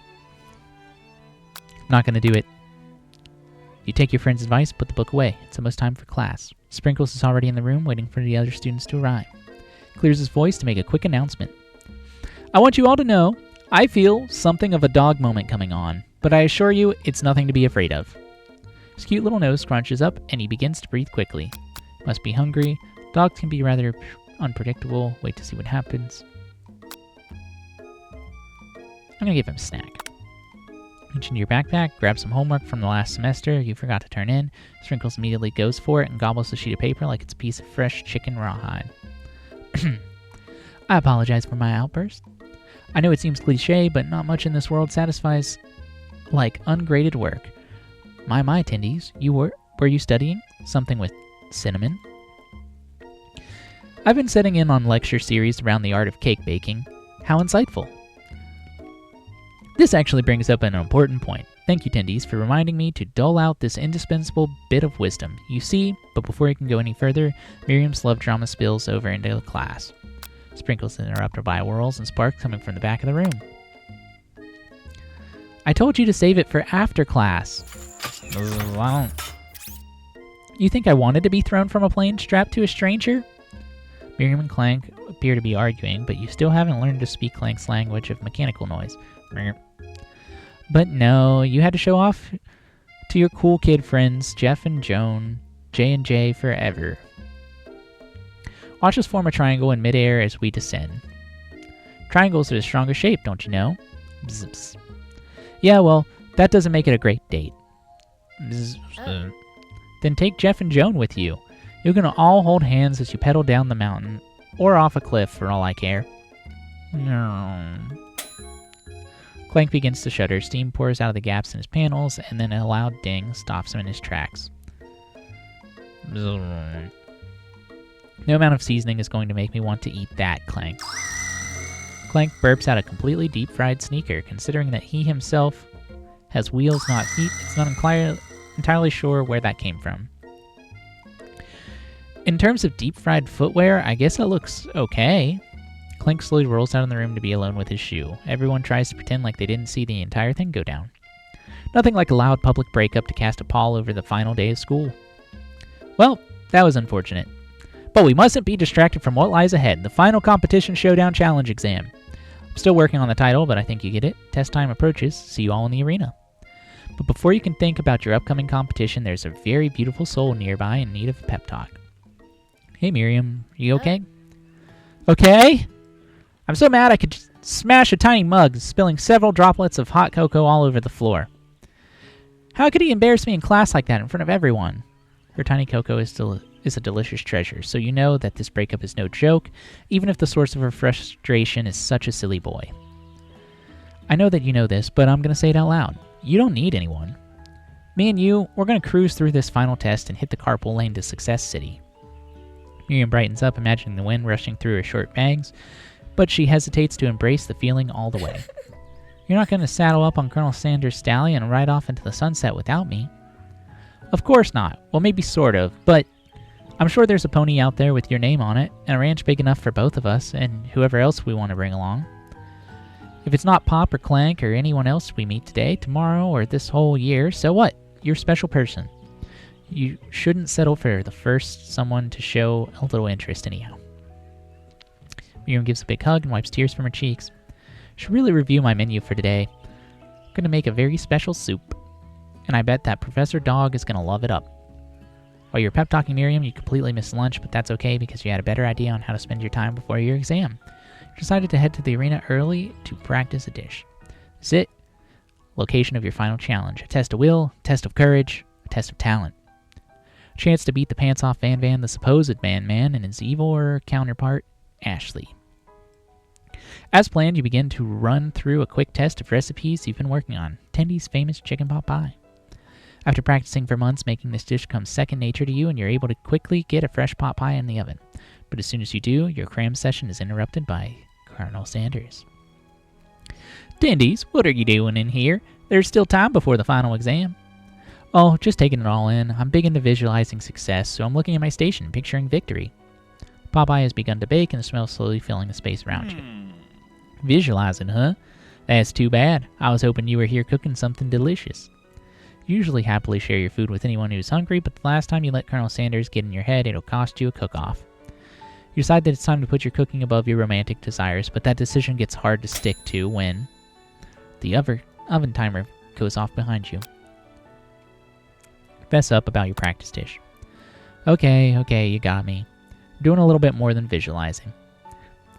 Speaker 1: Not gonna do it. You take your friend's advice, put the book away. It's almost time for class. Sprinkles is already in the room, waiting for the other students to arrive. Clears his voice to make a quick announcement. I want you all to know, I feel something of a dog moment coming on, but I assure you, it's nothing to be afraid of. His cute little nose scrunches up, and he begins to breathe quickly. Must be hungry. Dogs can be rather unpredictable. Wait to see what happens. I'm gonna give him a snack. Reach into your backpack, grab some homework from the last semester you forgot to turn in. Sprinkles immediately goes for it and gobbles the sheet of paper like it's a piece of fresh chicken rawhide. I apologize for my outburst. I know it seems cliche, but not much in this world satisfies like ungraded work. My attendees, were you studying something with cinnamon? I've been setting in on lecture series around the art of cake baking. How insightful. This actually brings up an important point. Thank you, attendees, for reminding me to dole out this indispensable bit of wisdom. You see, but before you can go any further, Miriam's love drama spills over into the class. Sprinkles interrupted by whirls and sparks coming from the back of the room. I told you to save it for after class. You think I wanted to be thrown from a plane strapped to a stranger? Miriam and Clank appear to be arguing, but you still haven't learned to speak Clank's language of mechanical noise. But no, you had to show off to your cool kid friends, Jeff and Joan, J&J forever. Watch us form a triangle in midair as we descend. Triangles are the strongest shape, don't you know? Bzz, bzz. Yeah, well, that doesn't make it a great date. Bzz, bzz. Then take Jeff and Joan with you. You're gonna all hold hands as you pedal down the mountain, or off a cliff for all I care. No. Clank begins to shudder. Steam pours out of the gaps in his panels, and then a loud ding stops him in his tracks. No amount of seasoning is going to make me want to eat that, Clank. Clank burps out a completely deep-fried sneaker. Considering that he himself has wheels, not feet, it's not entirely sure where that came from. In terms of deep-fried footwear, I guess it looks okay. Clank slowly rolls out of the room to be alone with his shoe. Everyone tries to pretend like they didn't see the entire thing go down. Nothing like a loud public breakup to cast a pall over the final day of school. Well, that was unfortunate. But we mustn't be distracted from what lies ahead, the final competition showdown challenge exam. I'm still working on the title, but I think you get it. Test time approaches. See you all in the arena. But before you can think about your upcoming competition, there's a very beautiful soul nearby in need of a pep talk. Hey Miriam, are you okay? Okay? I'm so mad I could just smash a tiny mug, spilling several droplets of hot cocoa all over the floor. How could he embarrass me in class like that in front of everyone? Her tiny cocoa is a delicious treasure, so you know that this breakup is no joke, even if the source of her frustration is such a silly boy. I know that you know this, but I'm going to say it out loud. You don't need anyone. Me and you, we're going to cruise through this final test and hit the carpool lane to Success City. Miriam brightens up, imagining the wind rushing through her short bangs, but she hesitates to embrace the feeling all the way. You're not going to saddle up on Colonel Sanders' stallion and ride off into the sunset without me. Of course not. Well, maybe sort of, but I'm sure there's a pony out there with your name on it, and a ranch big enough for both of us, and whoever else we want to bring along. If it's not Pop or Clank or anyone else we meet today, tomorrow, or this whole year, so what? You're a special person. You shouldn't settle for the first someone to show a little interest anyhow. Miriam gives a big hug and wipes tears from her cheeks. Should really review my menu for today. I'm going to make a very special soup, and I bet that Professor Dog is going to love it up. While you're pep talking Miriam, you completely missed lunch, but that's okay because you had a better idea on how to spend your time before your exam. Decided to head to the arena early to practice a dish. Sit. Location of your final challenge. A test of will, a test of courage, a test of talent. Chance to beat the pants off Van Van, the supposed Man-Man, and his evil counterpart, Ashley. As planned, you begin to run through a quick test of recipes you've been working on. Tendy's famous chicken pot pie. After practicing for months, making this dish comes second nature to you, and you're able to quickly get a fresh pot pie in the oven. But as soon as you do, your cram session is interrupted by Colonel Sanders. Tendies, what are you doing in here? There's still time before the final exam. Oh, just taking it all in. I'm big into visualizing success, so I'm looking at my station, picturing victory. Popeye has begun to bake, and the smell slowly filling the space around you. Visualizing, huh? That's too bad. I was hoping you were here cooking something delicious. You usually happily share your food with anyone who's hungry, but the last time you let Colonel Sanders get in your head, it'll cost you a cook-off. You decide that it's time to put your cooking above your romantic desires, but that decision gets hard to stick to when the oven timer goes off behind you. Fess up about your practice dish. Okay, you got me. I'm doing a little bit more than visualizing.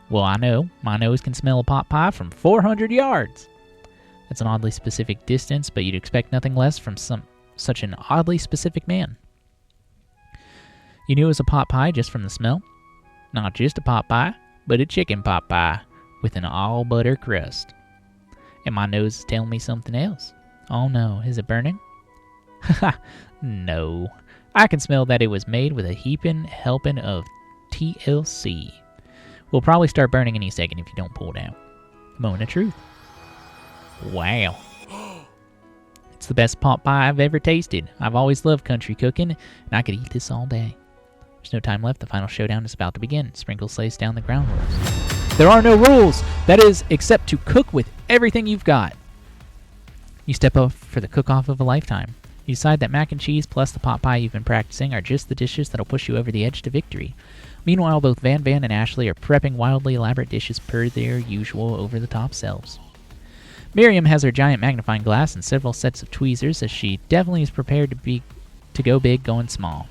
Speaker 1: Well, I know. My nose can smell a pot pie from 400 yards. That's an oddly specific distance, but you'd expect nothing less from such an oddly specific man. You knew it was a pot pie just from the smell. Not just a pot pie, but a chicken pot pie with an all-butter crust. And my nose is telling me something else. Oh no, is it burning? Haha, no. I can smell that it was made with a heaping helping of TLC. We'll probably start burning any second if you don't pull down. Moment of truth. Wow. It's the best pot pie I've ever tasted. I've always loved country cooking, and I could eat this all day. There's no time left. The final showdown is about to begin. Sprinkles lays down the ground rules. There are no rules! That is, except to cook with everything you've got. You step up for the cook-off of a lifetime. You decide that mac and cheese plus the pot pie you've been practicing are just the dishes that'll push you over the edge to victory. Meanwhile, both Van Van and Ashley are prepping wildly elaborate dishes per their usual over-the-top selves. Miriam has her giant magnifying glass and several sets of tweezers, as she definitely is prepared to go big going small.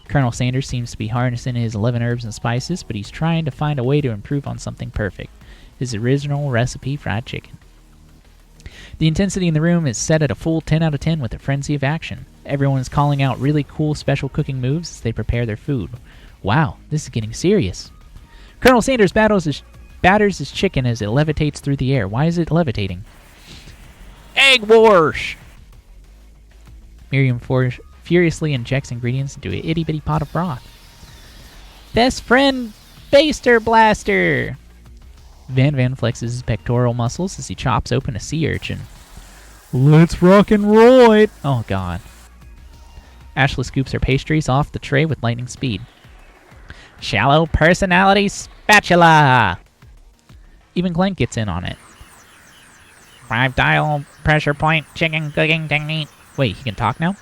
Speaker 1: Colonel Sanders seems to be harnessing his 11 herbs and spices, but he's trying to find a way to improve on something perfect. His original recipe fried chicken. The intensity in the room is set at a full 10 out of 10 with a frenzy of action. Everyone is calling out really cool special cooking moves as they prepare their food. Wow, this is getting serious. Colonel Sanders batters his chicken as it levitates through the air. Why is it levitating? Egg wars! Miriam furiously injects ingredients into an itty-bitty pot of broth. Best friend Baster Blaster! Van Van flexes his pectoral muscles as he chops open a sea urchin.
Speaker 2: Let's rock and roll it!
Speaker 1: Oh god. Ashley scoops her pastries off the tray with lightning speed. Shallow personality spatula! Even Clank gets in on it. 5-dial pressure point chicken cooking technique. Wait, he can talk now?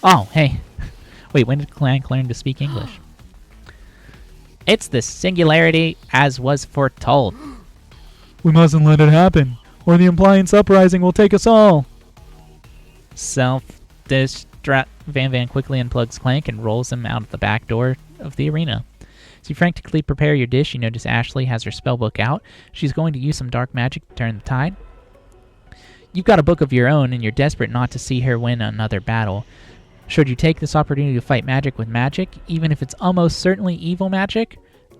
Speaker 1: Oh, hey. Wait, when did Clank learn to speak English? It's the singularity as was foretold.
Speaker 2: We mustn't let it happen, or the appliance uprising will take us all.
Speaker 1: Self-destruct. Van Van quickly unplugs Clank and rolls him out the back door of the arena. As you frantically prepare your dish, you notice Ashley has her spellbook out. She's going to use some dark magic to turn the tide. You've got a book of your own, and you're desperate not to see her win another battle. Should you take this opportunity to fight magic with magic, even if it's almost certainly evil magic?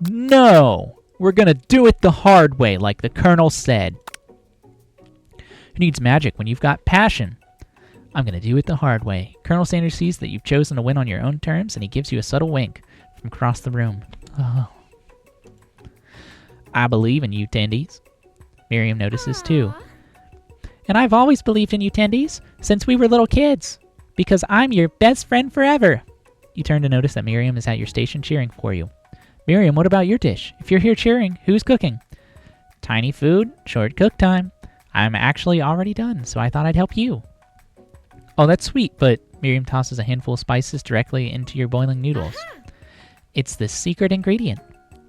Speaker 1: No! We're gonna do it the hard way, like the Colonel said. Who needs magic when you've got passion? I'm gonna do it the hard way. Colonel Sanders sees that you've chosen to win on your own terms, and he gives you a subtle wink from across the room. Oh. I believe in you, Tendies. Miriam notices too. And I've always believed in you, Tendies, since we were little kids. Because I'm your best friend forever. You turn to notice that Miriam is at your station cheering for you. Miriam, what about your dish? If you're here cheering, who's cooking? Tiny food, short cook time. I'm actually already done, so I thought I'd help you. Oh, that's sweet, but Miriam tosses a handful of spices directly into your boiling noodles. It's the secret ingredient.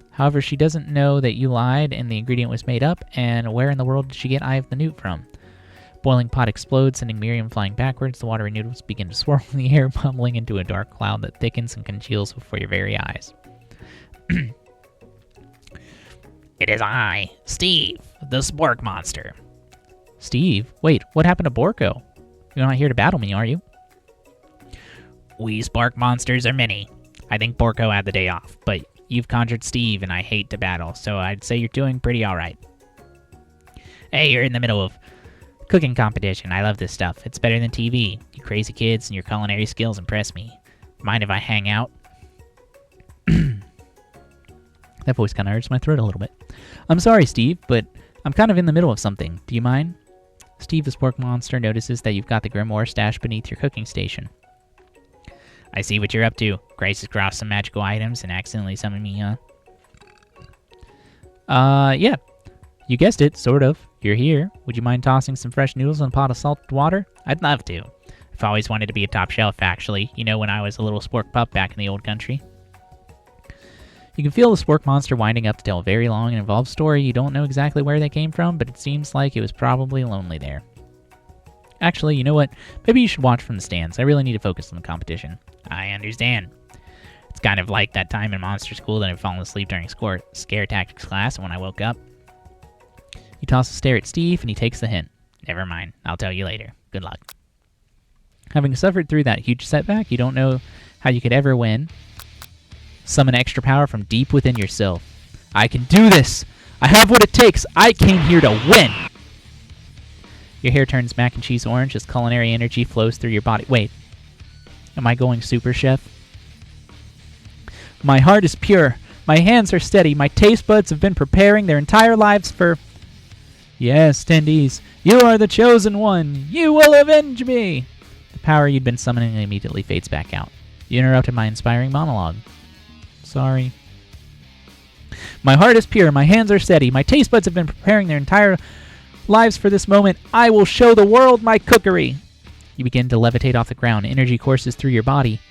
Speaker 1: However, she doesn't know that you lied and the ingredient was made up, and where in the world did she get Eye of the Newt from? Boiling pot explodes, sending Miriam flying backwards. The watery noodles begin to swirl in the air, bubbling into a dark cloud that thickens and congeals before your very eyes.
Speaker 3: It is I, Steve, the spork monster.
Speaker 1: Steve? Wait, what happened to Borko? You're not here to battle me, are you?
Speaker 3: We spork monsters are many. I think Borko had the day off, but you've conjured Steve and I hate to battle, so I'd say you're doing pretty alright. Hey, you're in the middle of cooking competition. I love this stuff. It's better than TV. You crazy kids and your culinary skills impress me. Mind if I hang out?
Speaker 1: That voice kind of hurts my throat a little bit. I'm sorry, Steve, but I'm kind of in the middle of something. Do you mind? Steve, the spork monster, notices that you've got the grimoire stashed beneath your cooking station.
Speaker 3: I see what you're up to. Grace has crossed some magical items and accidentally summoned me, huh?
Speaker 1: Yeah. You guessed it, sort of. You're here. Would you mind tossing some fresh noodles in a pot of salted water?
Speaker 3: I'd love to. I've always wanted to be a top shelf, actually. You know, when I was a little spork pup back in the old country.
Speaker 1: You can feel the spork monster winding up to tell a very long and involved story. You don't know exactly where they came from, but it seems like it was probably lonely there. Actually, you know what? Maybe you should watch from the stands. I really need to focus on the competition.
Speaker 3: I understand. It's kind of like that time in monster school that I'd fallen asleep during scare tactics class, and when I woke up...
Speaker 1: You toss a stare at Steve, and he takes the hint.
Speaker 3: Never mind. I'll tell you later. Good luck.
Speaker 1: Having suffered through that huge setback, you don't know how you could ever win. Summon extra power from deep within yourself. I can do this! I have what it takes! I came here to win! Your hair turns mac and cheese orange as culinary energy flows through your body. Wait. Am I going super chef? My heart is pure. My hands are steady. My taste buds have been preparing their entire lives for... Yes, attendees, you are the chosen one. You will avenge me. The power you'd been summoning immediately fades back out. You interrupted my inspiring monologue. Sorry. My heart is pure. My hands are steady. My taste buds have been preparing their entire lives for this moment. I will show the world my cookery. You begin to levitate off the ground. Energy courses through your body.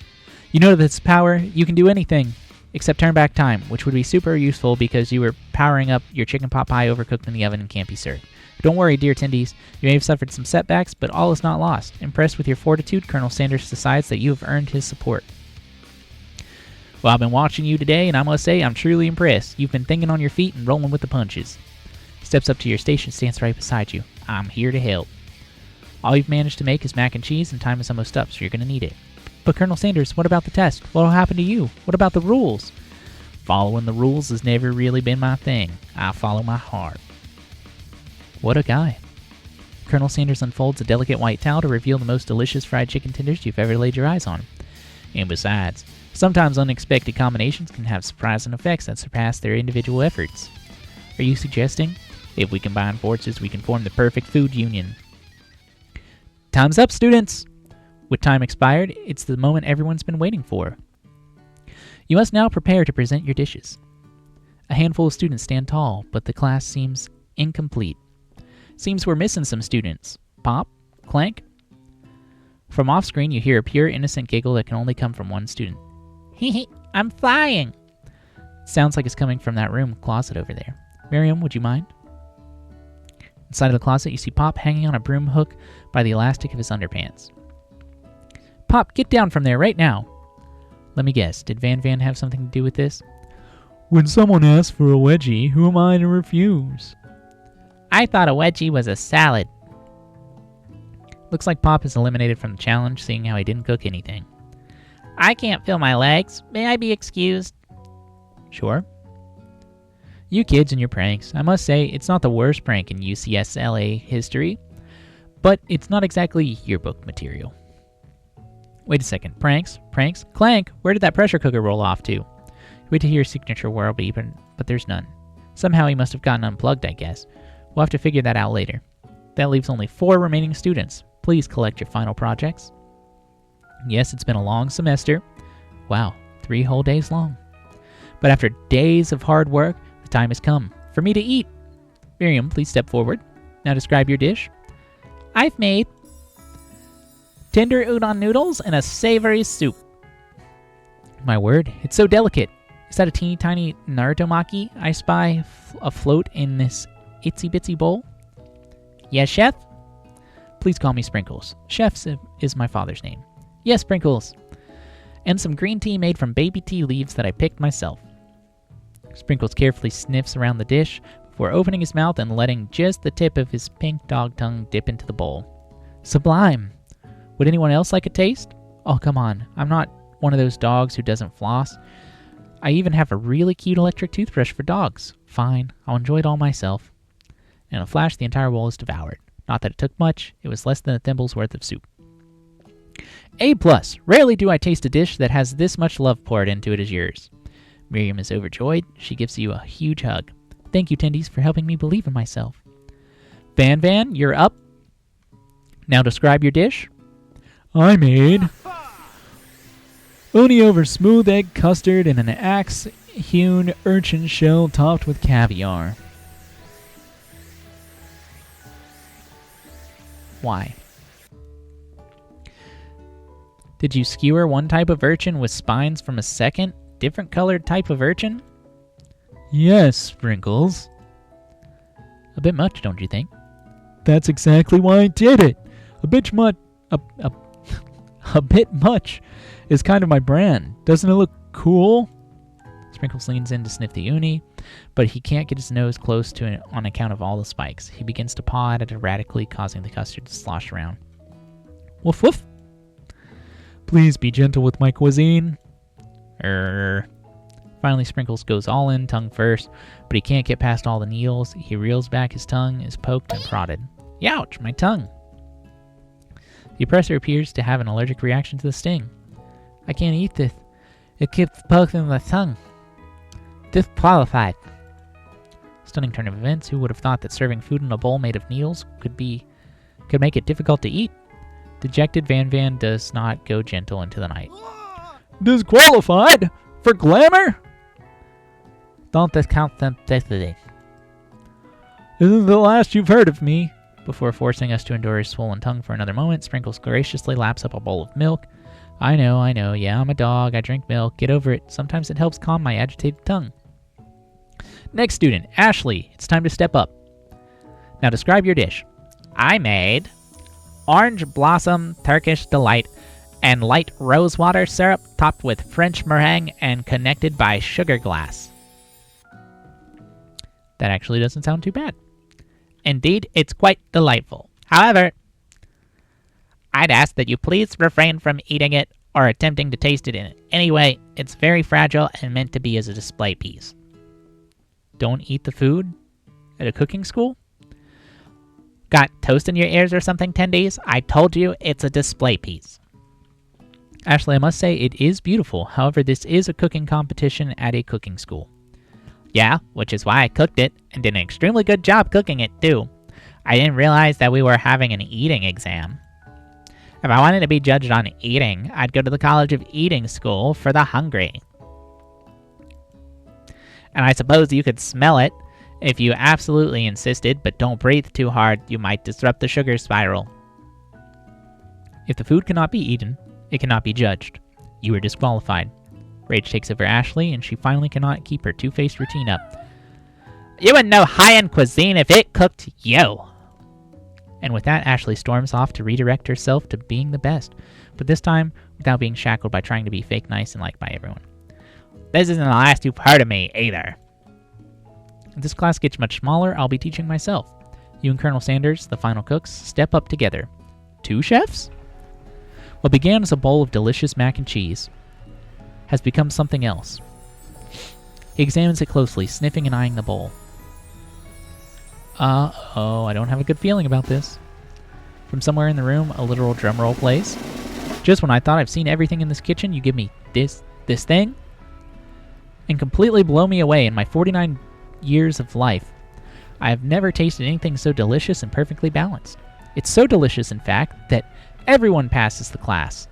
Speaker 1: You know that this power, you can do anything except turn back time, which would be super useful because you were powering up your chicken pot pie overcooked in the oven and can't be served. Don't worry, dear attendees. You may have suffered some setbacks, but all is not lost. Impressed with your fortitude, Colonel Sanders decides that you have earned his support. Well, I've been watching you today, and I must say I'm truly impressed. You've been thinking on your feet and rolling with the punches. He steps up to your station, stands right beside you. I'm here to help. All you've managed to make is mac and cheese, and time is almost up, so you're going to need it. But Colonel Sanders, what about the test? What will happen to you? What about the rules? Following the rules has never really been my thing. I follow my heart. What a guy. Colonel Sanders unfolds a delicate white towel to reveal the most delicious fried chicken tenders you've ever laid your eyes on. And besides, sometimes unexpected combinations can have surprising effects that surpass their individual efforts. Are you suggesting, if we combine forces, we can form the perfect food union? Time's up, students! With time expired, it's the moment everyone's been waiting for. You must now prepare to present your dishes. A handful of students stand tall, but the class seems incomplete. Seems we're missing some students. Pop? Clank? From off-screen, you hear a pure, innocent giggle that can only come from one student. Hee I'm flying! Sounds like it's coming from that room closet over there. Miriam, would you mind? Inside of the closet, you see Pop hanging on a broom hook by the elastic of his underpants. Pop, get down from there right now! Let me guess, did Van Van have something to do with this?
Speaker 2: When someone asks for a wedgie, who am I to refuse?
Speaker 3: I thought a wedgie was a salad.
Speaker 1: Looks like Pop is eliminated from the challenge, seeing how he didn't cook anything.
Speaker 3: I can't feel my legs. May I be excused?
Speaker 1: Sure. You kids and your pranks. I must say, it's not the worst prank in UCSLA history, but it's not exactly yearbook material. Wait a second. Pranks? Clank, where did that pressure cooker roll off to? You wait to hear his signature whirl beep, but there's none. Somehow he must have gotten unplugged, I guess. We'll have to figure that out later. That leaves only 4 remaining students. Please collect your final projects. Yes, it's been a long semester. Wow, 3 whole days long. But after days of hard work, the time has come for me to eat. Miriam, please step forward. Now describe your dish.
Speaker 3: I've made tender udon noodles and a savory soup.
Speaker 1: My word, it's so delicate. Is that a teeny tiny Naruto maki I spy afloat in this itsy bitsy bowl?
Speaker 3: Yes, chef?
Speaker 1: Please call me Sprinkles. Chef is my father's name. Yes, Sprinkles. And some green tea made from baby tea leaves that I picked myself. Sprinkles carefully sniffs around the dish before opening his mouth and letting just the tip of his pink dog tongue dip into the bowl. Sublime! Would anyone else like a taste? Oh, come on. I'm not one of those dogs who doesn't floss. I even have a really cute electric toothbrush for dogs. Fine, I'll enjoy it all myself. In a flash, the entire bowl is devoured. Not that it took much. It was less than a thimble's worth of soup. A+. Rarely do I taste a dish that has this much love poured into it as yours. Miriam is overjoyed. She gives you a huge hug. Thank you, Tendies, for helping me believe in myself. Van, you're up. Now describe your dish.
Speaker 2: I made uni over smooth egg custard in an axe-hewn urchin shell topped with caviar.
Speaker 1: Why? Did you skewer one type of urchin with spines from a second, different colored type of urchin?
Speaker 2: Yes, Sprinkles.
Speaker 1: A bit much, don't you think?
Speaker 2: That's exactly why I did it. A bit much is kind of my brand. Doesn't it look cool?
Speaker 1: Sprinkles leans in to sniff the uni, but he can't get his nose close to it on account of all the spikes. He begins to paw at it erratically, causing the custard to slosh around. Woof woof!
Speaker 2: Please be gentle with my cuisine.
Speaker 1: Finally, Sprinkles goes all in, tongue first, but he can't get past all the needles. He reels back his tongue, is poked and prodded. Youch, my tongue! The oppressor appears to have an allergic reaction to the sting. I can't eat this. It keeps poking my tongue. Disqualified. Stunning turn of events. Who would have thought that serving food in a bowl made of needles could make it difficult to eat? Dejected, Van does not go gentle into the night.
Speaker 2: Disqualified? For glamour?
Speaker 1: Don't discount simplicity.
Speaker 2: This is the last you've heard of me.
Speaker 1: Before forcing us to endure his swollen tongue for another moment, Sprinkles graciously laps up a bowl of milk. I know. Yeah, I'm a dog. I drink milk. Get over it. Sometimes it helps calm my agitated tongue. Next student, Ashley. It's time to step up. Now describe your dish. I made orange blossom Turkish delight and light rosewater syrup topped with French meringue and connected by sugar glass. That actually doesn't sound too bad. Indeed, it's quite delightful. However, I'd ask that you please refrain from eating it or attempting to taste it in any way. It's very fragile and meant to be as a display piece. Don't eat the food at a cooking school? Got toast in your ears or something, Tendies? I told you it's a display piece. Ashley, I must say it is beautiful. However, this is a cooking competition at a cooking school. Yeah, which is why I cooked it and did an extremely good job cooking it too. I didn't realize that we were having an eating exam. If I wanted to be judged on eating, I'd go to the College of Eating School for the hungry. And I suppose you could smell it if you absolutely insisted, but don't breathe too hard, you might disrupt the sugar spiral. If the food cannot be eaten, it cannot be judged. You are disqualified. Rage takes over Ashley, and she finally cannot keep her two-faced routine up. You wouldn't know high-end cuisine if it cooked you! And with that, Ashley storms off to redirect herself to being the best, but this time without being shackled by trying to be fake nice and liked by everyone. This isn't the last you've heard of me, either. If this class gets much smaller, I'll be teaching myself. You and Colonel Sanders, the final cooks, step up together. 2 chefs? What began as a bowl of delicious mac and cheese has become something else. He examines it closely, sniffing and eyeing the bowl. I don't have a good feeling about this. From somewhere in the room, a literal drum roll plays. Just when I thought I've seen everything in this kitchen, you give me this thing? And completely blow me away in my 49 years of life. I have never tasted anything so delicious and perfectly balanced. It's so delicious, in fact, that everyone passes the class.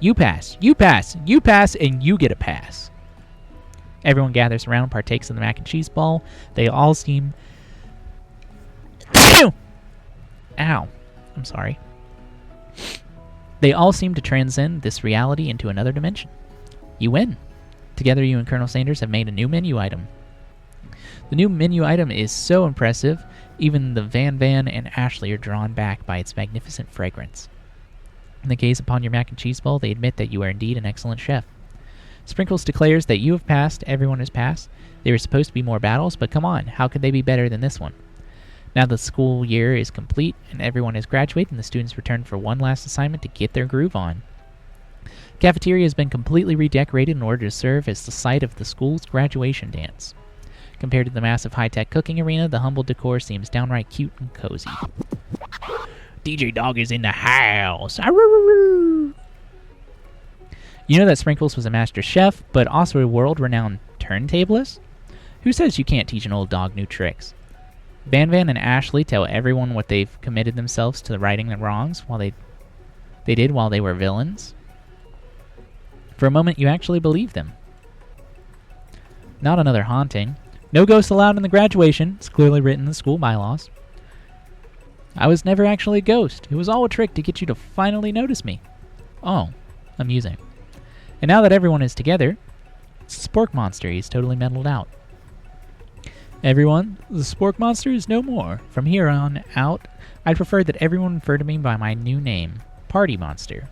Speaker 1: You pass, you pass, you pass, and you get a pass. Everyone gathers around, partakes of the mac and cheese ball. They all seem... Ow. I'm sorry. They all seem to transcend this reality into another dimension. You win. Together, you and Colonel Sanders have made a new menu item. The new menu item is so impressive, even the Van and Ashley are drawn back by its magnificent fragrance. When they gaze upon your mac and cheese bowl, they admit that you are indeed an excellent chef. Sprinkles declares that you have passed, everyone has passed. There were supposed to be more battles, but come on, how could they be better than this one? Now the school year is complete and everyone has graduated and the students return for one last assignment to get their groove on. Cafeteria has been completely redecorated in order to serve as the site of the school's graduation dance. Compared to the massive high-tech cooking arena, the humble decor seems downright cute and cozy.
Speaker 3: DJ Dog is in the house.
Speaker 1: You know that Sprinkles was a master chef, but also a world-renowned turntablist? Who says you can't teach an old dog new tricks? Van and Ashley tell everyone what they've committed themselves to righting the wrongs while they did while they were villains. For a moment, you actually believe them. Not another haunting. No ghosts allowed in the graduation. It's clearly written in the school bylaws. I was never actually a ghost. It was all a trick to get you to finally notice me. Oh, amusing. And now that everyone is together, it's the Spork Monster. He's totally mellowed out. Everyone, the Spork Monster is no more. From here on out, I'd prefer that everyone refer to me by my new name, Party Monster.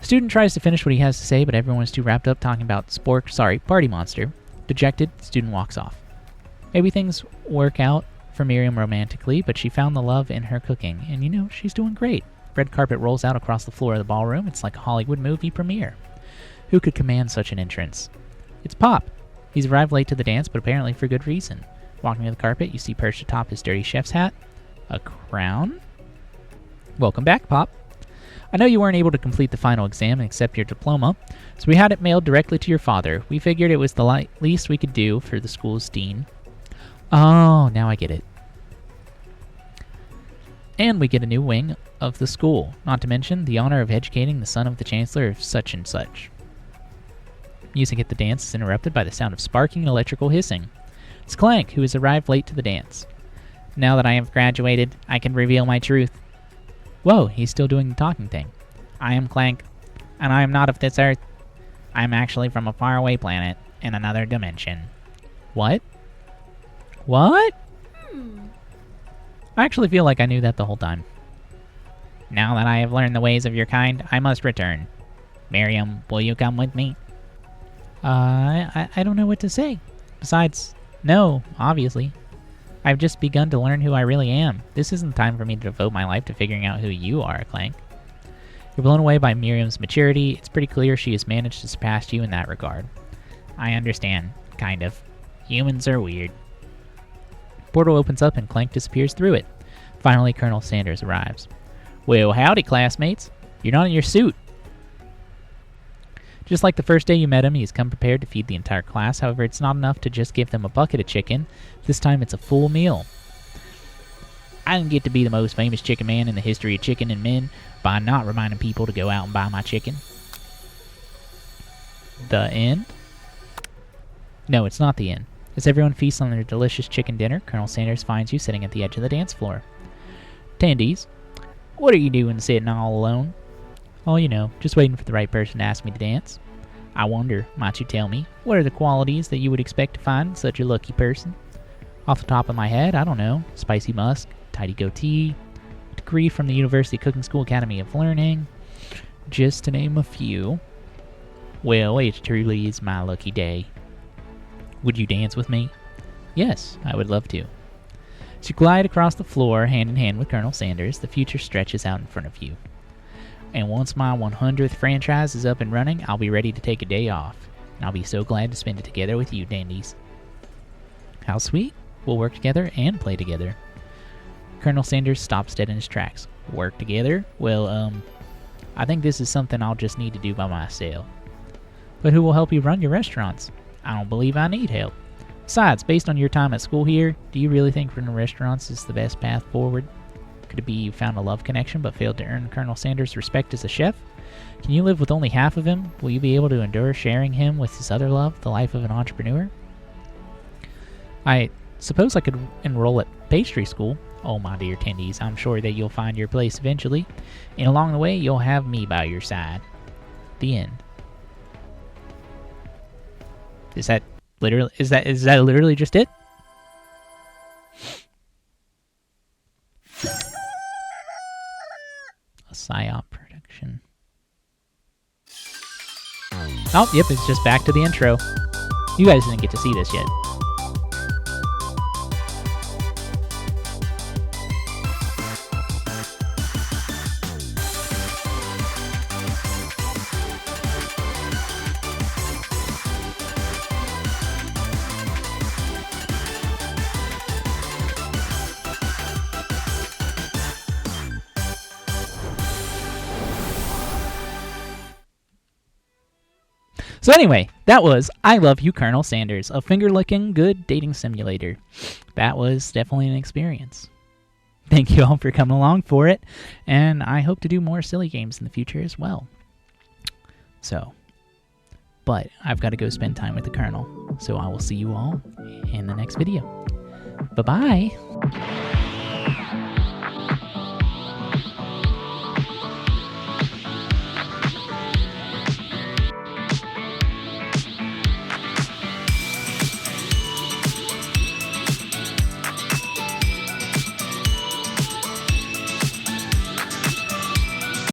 Speaker 1: Student tries to finish what he has to say, but everyone is too wrapped up talking about Party Monster. Dejected, student walks off. Maybe things work out for Miriam romantically, but she found the love in her cooking, and you know, she's doing great. Red carpet rolls out across the floor of the ballroom. It's like a Hollywood movie premiere. Who could command such an entrance? It's Pop. He's arrived late to the dance, but apparently for good reason. Walking to the carpet, you see perched atop his dirty chef's hat a crown. Welcome back, Pop. I know you weren't able to complete the final exam and accept your diploma, so we had it mailed directly to your father. We figured it was the least we could do for the school's dean. Oh, now I get it. And we get a new wing of the school, not to mention the honor of educating the son of the chancellor of such and such. Music at the dance is interrupted by the sound of sparking and electrical hissing. It's Clank, who has arrived late to the dance. Now that I have graduated, I can reveal my truth. Whoa, he's still doing the talking thing. I am Clank, and I am not of this earth. I am actually from a faraway planet in another dimension. What? What? I actually feel like I knew that the whole time. Now that I have learned the ways of your kind, I must return. Miriam, will you come with me? I don't know what to say. Besides, no, obviously. I've just begun to learn who I really am. This isn't the time for me to devote my life to figuring out who you are, Clank. You're blown away by Miriam's maturity. It's pretty clear she has managed to surpass you in that regard. I understand, kind of. Humans are weird. Portal opens up and Clank disappears through it. Finally, Colonel Sanders arrives. Well, howdy, classmates. You're not in your suit. Just like the first day you met him, he's come prepared to feed the entire class. However, it's not enough to just give them a bucket of chicken. This time it's a full meal. I didn't get to be the most famous chicken man in the history of chicken and men by not reminding people to go out and buy my chicken. The end? No, it's not the end. As everyone feasts on their delicious chicken dinner, Colonel Sanders finds you sitting at the edge of the dance floor. Tandies, what are you doing sitting all alone? Oh, you know, just waiting for the right person to ask me to dance. I wonder, might you tell me, what are the qualities that you would expect to find in such a lucky person? Off the top of my head, I don't know. Spicy musk, tidy goatee, degree from the University Cooking School Academy of Learning, just to name a few. Well, it truly is my lucky day. Would you dance with me? Yes, I would love to. As you glide across the floor, hand in hand with Colonel Sanders, the future stretches out in front of you. And once my 100th franchise is up and running, I'll be ready to take a day off. And I'll be so glad to spend it together with you, dandies. How sweet. We'll work together and play together. Colonel Sanders stops dead in his tracks. Work together? Well, I think this is something I'll just need to do by myself. But who will help you run your restaurants? I don't believe I need help. Besides, based on your time at school here, do you really think running restaurants is the best path forward? Could it be you found a love connection but failed to earn Colonel Sanders' respect as a chef? Can you live with only half of him? Will you be able to endure sharing him with his other love, the life of an entrepreneur? I suppose I could enroll at pastry school. Oh, my dear Tendies, I'm sure that you'll find your place eventually, and along the way, you'll have me by your side. The end. Is that literally just it? A PSYOP production. Oh, yep, it's just back to the intro. You guys didn't get to see this yet. So anyway, that was I Love You, Colonel Sanders, a finger-licking good dating simulator. That was definitely an experience. Thank you all for coming along for it, and I hope to do more silly games in the future as well. So, but I've got to go spend time with the Colonel, so I will see you all in the next video. Bye-bye!